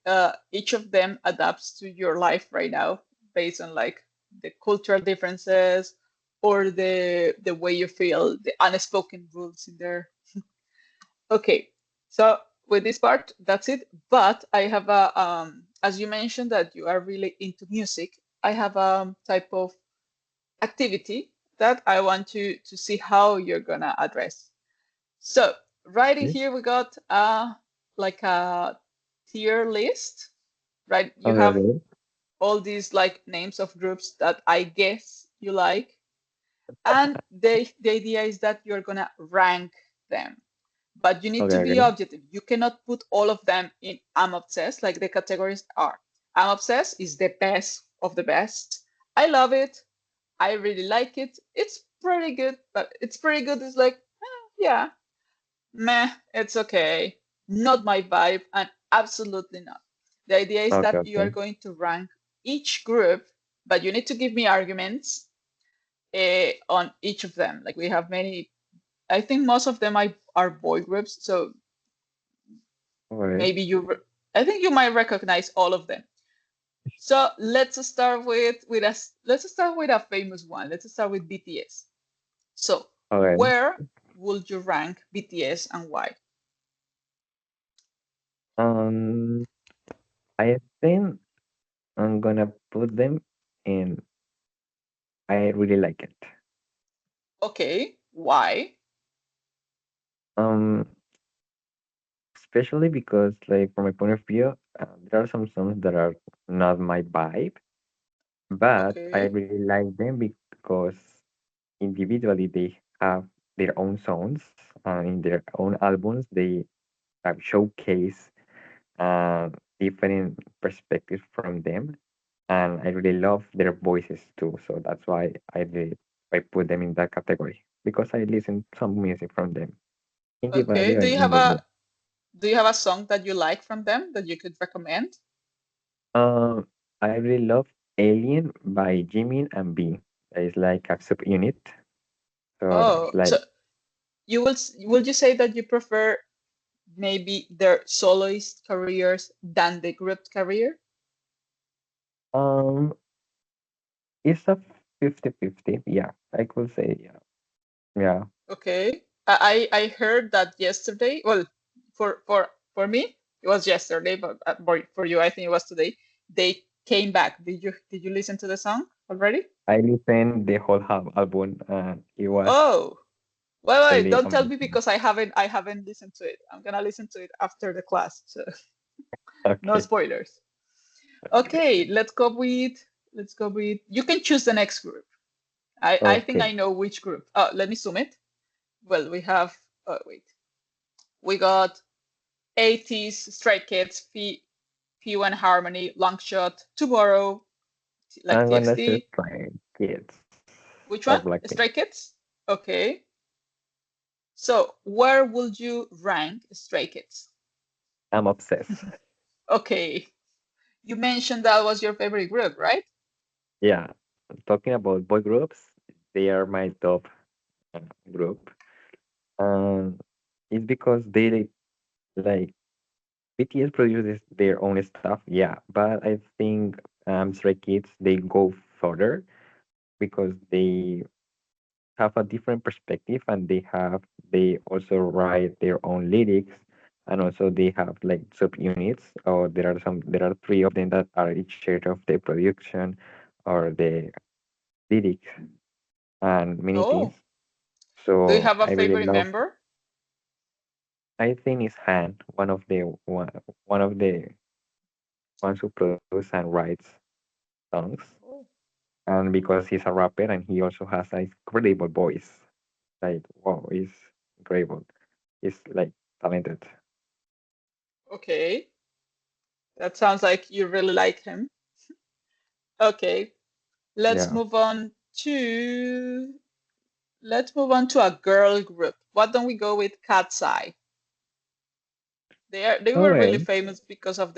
each of them adapts to your life right now based on like the cultural differences or the way you feel, the unspoken rules in there. Okay, so with this part, that's it. But I have a as you mentioned that you are really into music, I have a type of activity that I want to see how you're gonna address. So right in Okay. here we got like a tier list, right? You Okay. have Okay. all these like names of groups that I guess you like, and the idea is that you're gonna rank them. But you need to Okay. be Okay. objective. You cannot put all of them in I'm obsessed, like the categories are. I'm obsessed is the best of the best. I love it. I really like it. It's pretty good, but it's pretty good is like, yeah, meh, it's okay. Not my vibe, and absolutely not. The idea is Okay. that you are Okay. going to rank each group, but you need to give me arguments on each of them. Like we have many, I think most of them are boy groups, so Okay. maybe I think you might recognize all of them. So let's start let's start with a famous one. Let's start with BTS. So Okay. where would you rank BTS and why? Um, I think I'm gonna put them in. I really like it. Okay, why? Um, Especially because, like, from my point of view, there are some songs that are not my vibe, but I Okay, really like them because individually they have their own songs, and in their own albums they showcase different perspectives from them, and I really love their voices too. So that's why I put them in that category because I listen some music from them okay. individually and in Do you have a song that you like from them that you could recommend? Um, I really love Alien by Jimin and B. It's like a subunit. So Oh, it's like so will you say that you prefer maybe their soloist careers than the group career? um it's a 50-50. Yeah, I could say yeah. Yeah. Okay. I heard that yesterday. Well, for me it was yesterday, but for you I think it was today. They came back. Did you listen to the song already? I listened the whole album and it was Oh, wait, really don't tell me amazing. because I haven't listened to it. I'm gonna listen to it after the class, so no Okay. spoilers. Okay. Okay, let's go with you can choose the next group. I think Okay. I know which group. Oh, let me zoom it. Well, we have wait. We got 80s, Stray Kids, P1 Harmony, Longshot, Tomorrow, like I'm gonna choose TXT. Stray Kids Which or one? Blackpink. Stray Kids? Okay. So where would you rank Stray Kids? I'm obsessed. Okay. You mentioned that was your favorite group, right? Yeah. Talking about boy groups, they are my top group. Um, it's because they like BTS produces their own stuff, yeah, but I think Stray Kids they go further because they have a different perspective and they also write their own lyrics and also they have like subunits or there are three of them that are each share of the production or the lyrics and many things. Oh, do you So have a I really favorite love. member? I think it's Han, one of the ones who produce and writes songs, Oh, and because he's a rapper and he also has an incredible voice. Like wow, he's incredible. He's like talented. okay. That sounds like you really like him. Okay. Let's Yeah. move on to let's move on to a girl group. Why don't we go with Cat's Eye? They were really Okay. famous because of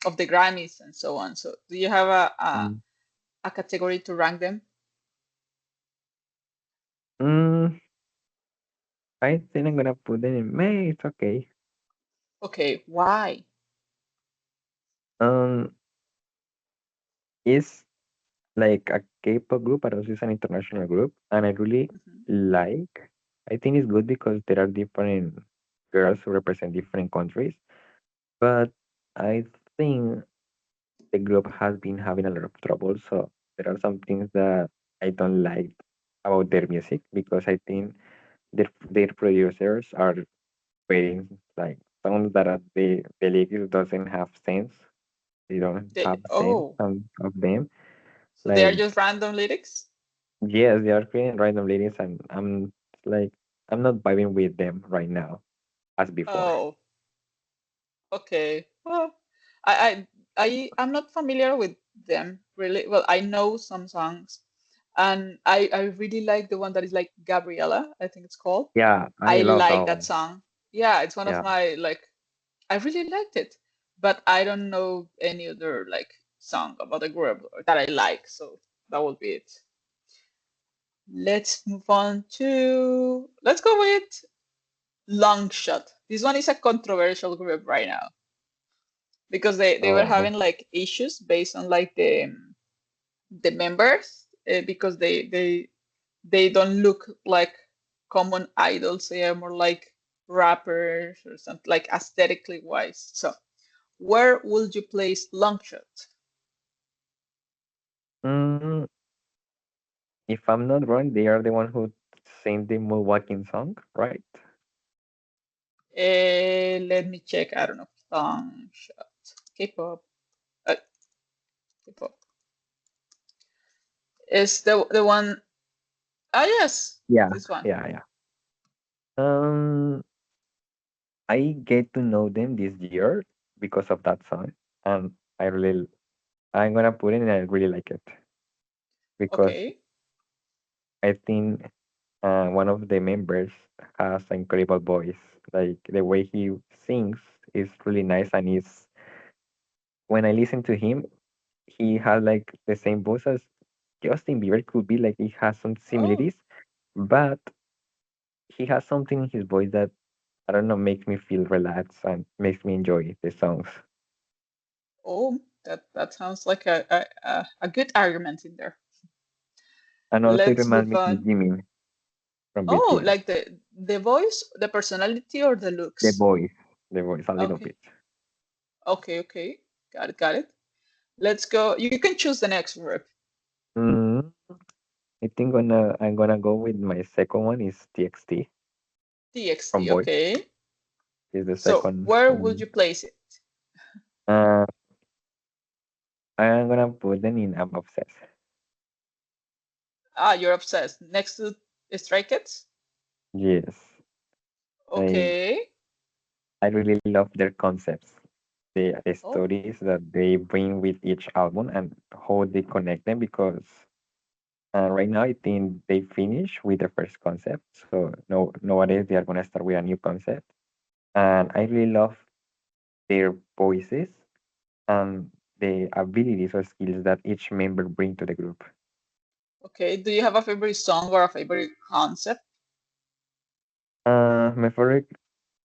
of the Grammys and so on. So do you have a Mm, a category to rank them? mm, I think I'm gonna put them in May. It's okay. Okay, why? Um, it's like a K-pop group, but also it's an international group, and I really Mhm. like. I think it's good because there are different girls who represent different countries, but I think the group has been having a lot of trouble. So there are some things that I don't like about their music because I think their producers are creating like songs that are, the lyrics doesn't have sense. They don't have sense Oh, of them. so they are Like just random lyrics? yes, they are creating random lyrics, and like I'm not vibing with them right now as before. Oh, okay. Well, I'm not familiar with them really. Well, I know some songs, and I really like the one that is like Gabriella, I think it's called. Yeah, I I love that like that one. song. Yeah, it's one of Yeah. my like I really liked it, but I don't know any other like song about the group that I like, so that would be it. Let's move on to let's go with Long Shot. This one is a controversial group right now because they were Oh. having like issues based on like the members because they don't look like common idols. They are more like rappers or something like aesthetically wise. So where would you place Longshot? Mm, if I'm not wrong, they are the one who sing the Milwaukee song, right? Let me check. I don't know. Longshot. K-pop. Uh, K-pop is the one. Ah, yes, Yeah, this one. yeah, yeah. Um, I get to know them this year because of that song, and I'm gonna put it, and I really like it because Okay. I think one of the members has an incredible voice. Like the way he sings is really nice, and is when I listen to him, he has like the same voice as Justin Bieber. Could be like he has some Oh, similarities, but he has something in his voice that I don't know makes me feel relaxed and makes me enjoy the songs. oh, that sounds like a good argument in there. And also it Let's reminds move me of on. Jimmy from Oh, BTS. like the voice, the personality, or the The looks? voice, the voice a little Okay, bit. okay, okay. Got it, got it. Let's go. You can choose the next group. Mm, I think I'm gonna go with my second one is TXT from TXT. Boy. Okay. Is the So second where would one. you place it? Uh, I'm gonna put them in I'm obsessed. Ah, you're obsessed. Next to Stray Kids. Yes, I Okay. I really love their concepts, the Oh, stories that they bring with each album and how they connect them because right now I think they finish with the first concept, so no nowadays they are gonna start with a new concept, and I really love their voices and the abilities or skills that each member bring to the group. okay. Do you have a favorite song or a favorite concept? My favorite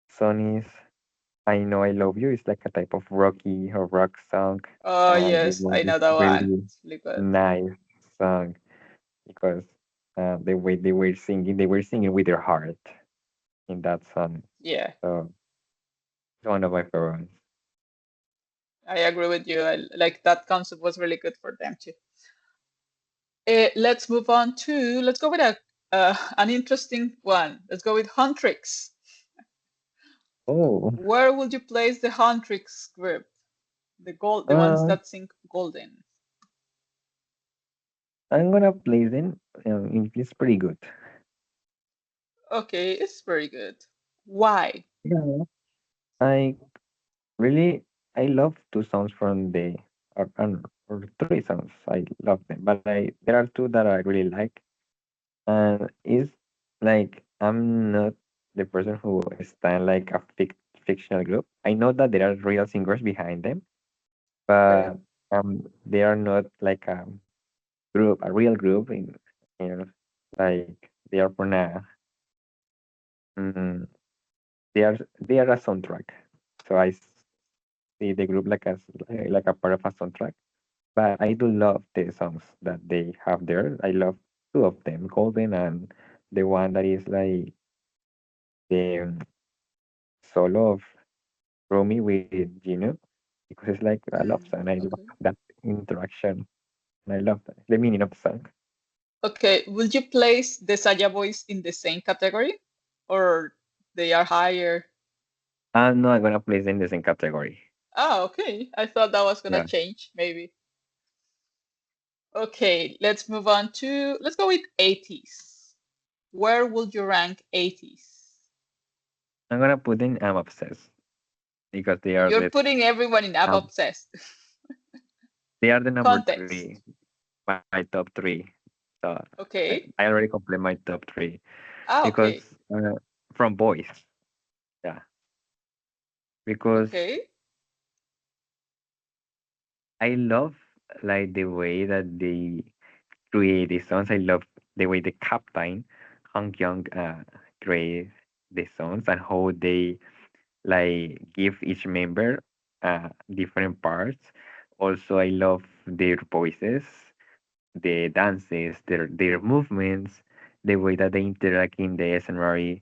song is "I Know I Love You." It's like a type of rocky or rock song, Oh, and it yes, was I know that one. really It's really good. nice song because the way they were singing with their heart in that song. Yeah, So it's one of my favorites. I agree with you. Like that concept was really good for them too. Let's move on to, let's go with an interesting one. Let's go with Huntrix. Oh, Where would you place the Huntrix group? The ones uh, that sing Golden. I'm gonna play them. It's pretty good. Okay, it's very good. Why? Yeah, I really I love two songs from the or three songs. I love them, but there are two that I really like, and it's like I'm not the person who stand like a fictional group. I know that there are real singers behind them, but Okay. they are not like a real group you know, like they are from mm, they are a soundtrack. So see the group like a part of a soundtrack. But I do love the songs that they have there. I love two of them, Golden and the one that is like the solo of Romy with Gino, because it's like a love Mm, song. I love okay. that interaction. And I love that, the meaning of the song. Okay. Would you place the Saya Boys in the same category, or they are higher? I'm not gonna place in the same category. Oh, okay. I thought that was gonna Yeah, change, maybe. Okay, let's move on to, let's go with 80s. Where would you rank 80s? I'm gonna put in I'm obsessed because You're putting everyone in I'm um, obsessed. they are the number three, Context. my top three. So I Okay. already complete my top three Ah, because okay. from boys, yeah, because Okay. I love like the way that they create the songs. I love the way the captain Hong Young create the songs and how they like give each member different parts. Also, I love their voices, the dances, their movements, the way that they interact in the scenario,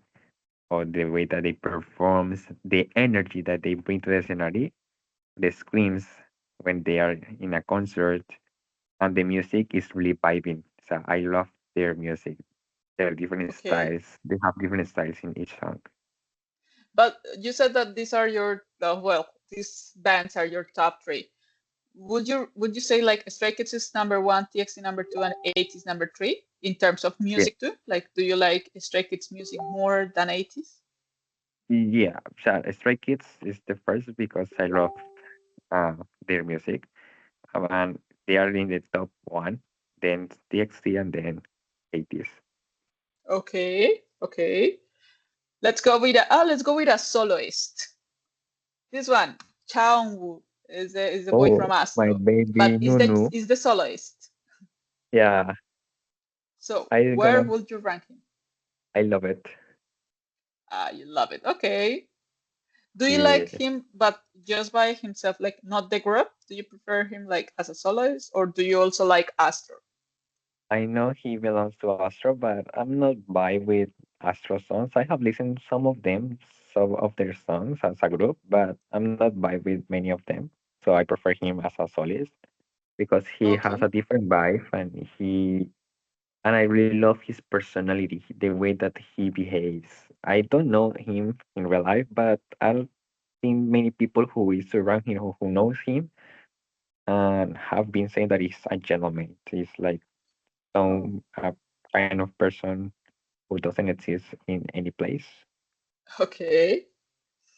or the way that they perform, the energy that they bring to the scenario, the screams when they are in a concert, and the music is really vibing. So I love their music. There are different Okay. styles. They have different styles in each song. But you said that these are your, well, these bands are your top three. Would you say like Stray Kids is number one, TXT number two, and 80s number three in terms of Yeah, music too? Like, do you like Stray Kids music more than 80s? yeah. So Stray Kids is the first because I love uh, their music, and they are in the top one. Then TXT and then 80s. Okay, okay. Let's go with a soloist. This one, Chaeung-woo is the boy from Oh, my Astro, but baby Nunu. is the soloist. Yeah, So I where gonna would you rank him? I love it. Ah, you love it. Okay. Do you like Yeah. him, but just by himself, like not the group? Do you prefer him like as a soloist, or do you also like Astro? I know he belongs to Astro, but I'm not by with Astro songs. I have listened some of them, some of their songs as a group, but I'm not by with many of them. So I prefer him as a solist because he has Okay. a different vibe, and I really love his personality, the way that he behaves. I don't know him in real life, but I've seen many people who is around him who knows him and have been saying that he's a gentleman. He's like Oh, some kind of person who doesn't exist in any place. okay.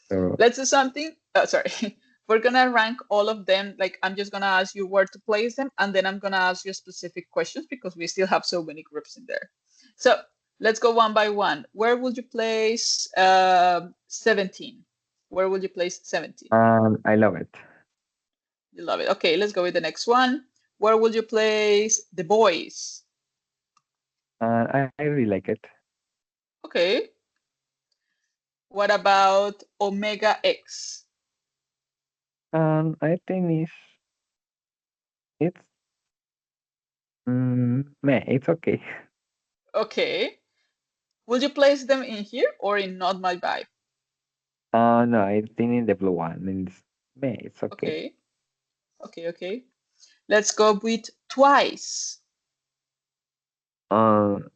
So Let's do something. Sorry. We're gonna rank all of them. Like I'm just gonna ask you where to place them, and then I'm gonna ask you specific questions because we still have so many groups in there. So let's go one by one. Where would you place 17? Where would you place 17? I love it. You love it. Okay, let's go with the next one. Where would you place the boys? I really like it. Okay. What about Omega X? I think it's meh, it's okay. Okay. Would you place them in here or in Not My Vibe? No, I think in the blue one. Meh, it's okay. Okay. Okay, okay. Let's go with Twice. Um,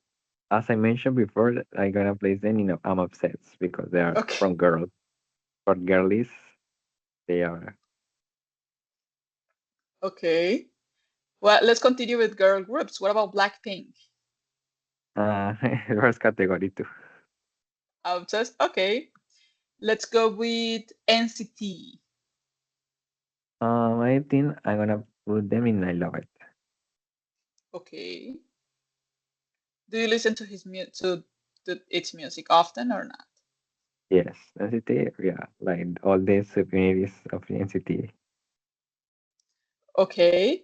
as I mentioned before, I'm gonna place them in I'm obsessed because they are Okay. from girls. For girlies, they are Okay. Well, let's continue with girl groups. What about Blackpink? uh first category too. Obsessed. Okay. Let's go with NCT. I think I'm gonna put them in I love it. Okay. Do you listen to to its music often or not? Yes, NCT, yeah, like all the subunits of NCT. Okay.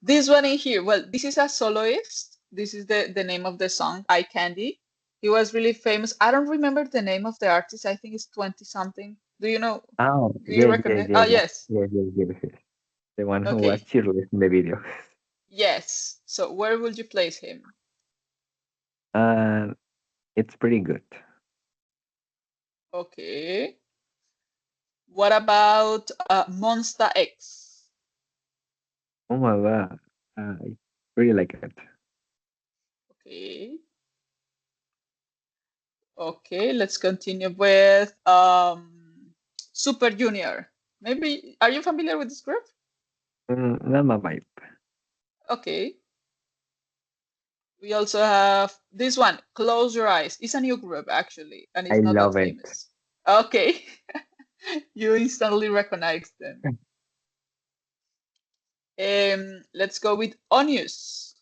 This one in here, well, this is a soloist. This is the name of the song, Eye Candy. He was really famous. I don't remember the name of the artist. I think it's 20 something. Do you know? Oh, Do you yes, yes, recognize? Oh, yes, yes, yes. yes, yes, yes, yes. The one who was Okay. cheerless in the video. Yes. So where would you place him? And it's pretty good. Okay. What about Monster X? Oh my god. I really like it. Okay. Okay, let's continue with Super Junior. Maybe are you familiar with this group? Not my vibe. Okay. We also have this one, Close Your Eyes. It's a new group actually, and I it's not that love it. famous. Okay. You instantly recognize them. Let's go with Onius.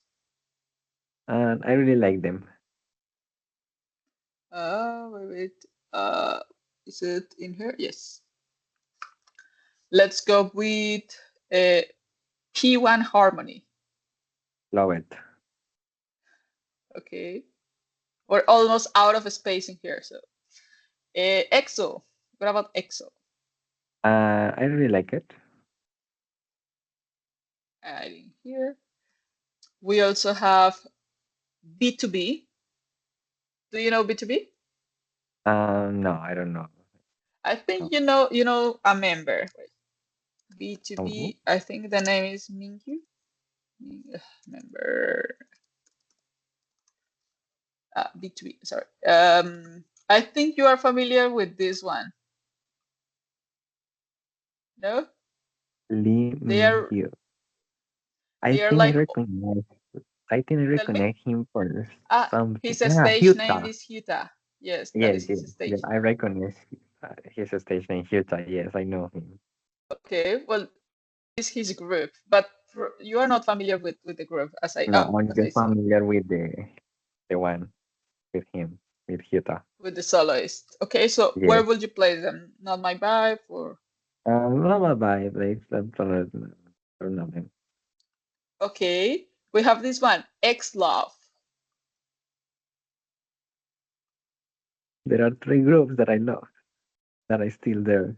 And I really like them. Wait, wait. Is it in here? Yes. Let's go with uh, P1 Harmony. Love it. Okay. We're almost out of space in here. So, EXO. What about EXO? I really like it. Adding here. We also have B2B. Do you know B2B? No, I don't know. I Oh, think you know a member. Wait, oh, B2B. I think the name is Mingyu. Member. B2B. Sorry. I think you are familiar with this one. No? Lee They are Min-hyuk. I they are think I like recognize. I think I tell me. recognize him for something. His Yeah, stage name Hyuta. is Huta. Yes, that Yes, is yes, his yes. stage I name. recognize his station in Hyuta. Yes, I know him. Okay, well, this is his group, but you are not familiar with the group No, I'm as I just saw familiar with the one with him with Hyuta. with the soloist. Okay, so where Yes. would you play them? Not my vibe or Mama bye, like that's tournament. okay. We have this one, X Love. There are three groups that I love that are still there.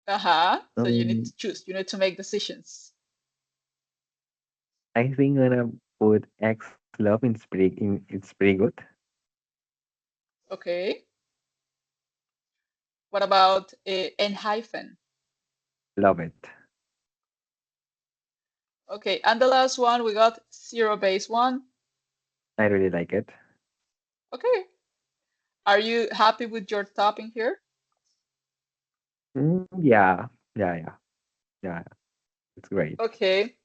Uh-huh. So you need Um, to choose. You need to make decisions. I think I'm gonna put X Love it's pretty good. Okay. What about N hyphen? Love it. Okay, and the last one we got zero base one. I really like it. Okay. Are you happy with your topping here? Yeah, yeah, yeah, yeah. It's great. Okay.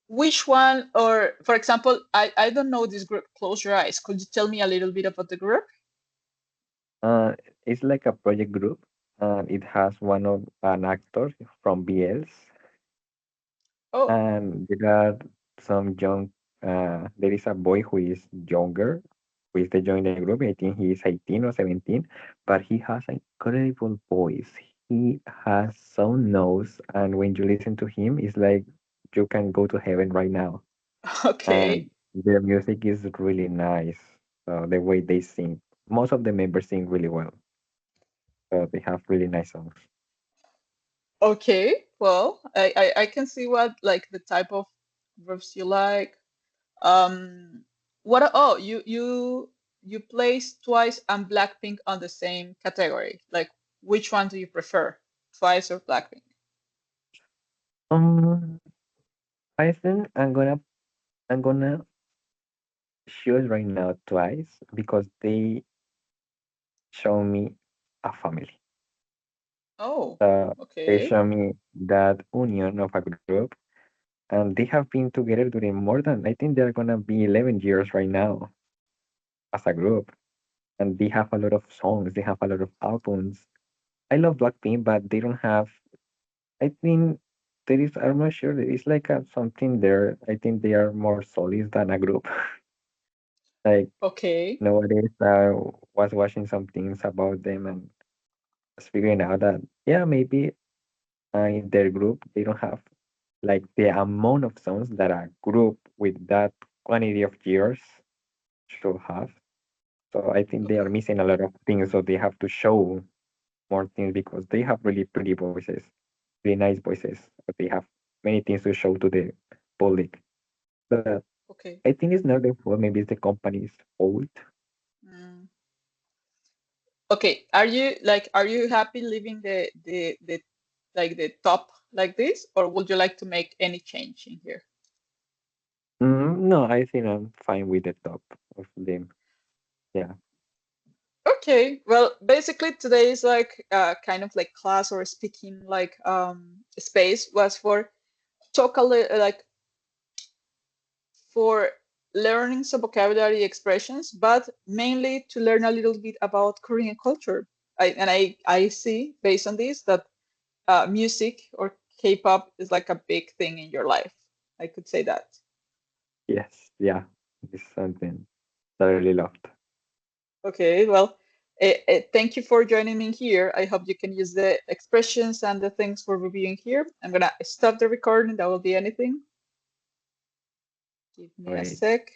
Which one, or for example, I don't know this group, Close Your Eyes. Could you tell me a little bit about the group? Uh, it's like a project group. It has one of an actor from BLs, Oh, and there are some young. There is a boy who is younger, who is the join the group. I think he is 18 or 17, but he has an incredible voice. He has some nose, and when you listen to him, it's like you can go to heaven right now. And okay. their music is really nice. The way they sing, most of the members sing really well. So they have really nice songs. Okay. Well, I can see what like the type of groups you like. Um, oh, you placed Twice and Blackpink on the same category. Like, which one do you prefer, Twice or Blackpink? Um, I think I'm gonna choose right now Twice because they show me a family. Oh, They okay. show me that union of a group, and they have been together during more than I think they're gonna be 11 years right now as a group, and they have a lot of songs. They have a lot of albums. I love Blackpink, but they don't have. I think there is. I'm not sure. There is like something there. I think they are more solid than a group. Like Okay. nowadays, I was watching some things about them and was figuring out that yeah, maybe in their group they don't have. like the amount of songs that a group with that quantity of years should have. So I think they are Okay. missing a lot of things. So they have to show more things because they have really pretty voices, really nice voices. But they have many things to show to the public. But Okay. I think it's not their fault. Maybe it's the company's fault. Mm. Okay. Are you happy leaving the like the top like this, or would you like to make any change in here? No, I think I'm fine with the top of them. Yeah. Okay. Well, basically today is like kind of like class or speaking like space was for talk a little like for learning some vocabulary expressions, but mainly to learn a little bit about Korean culture. I see based on this that music or K-pop is like a big thing in your life. I could say that. Yes. Yeah. It's something that I really loved. Okay, well, thank you for joining me here. I hope you can use the expressions and the things we're reviewing here. I'm gonna stop the recording. That will be anything. Give me a Wait. sec.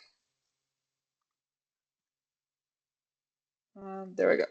There we go.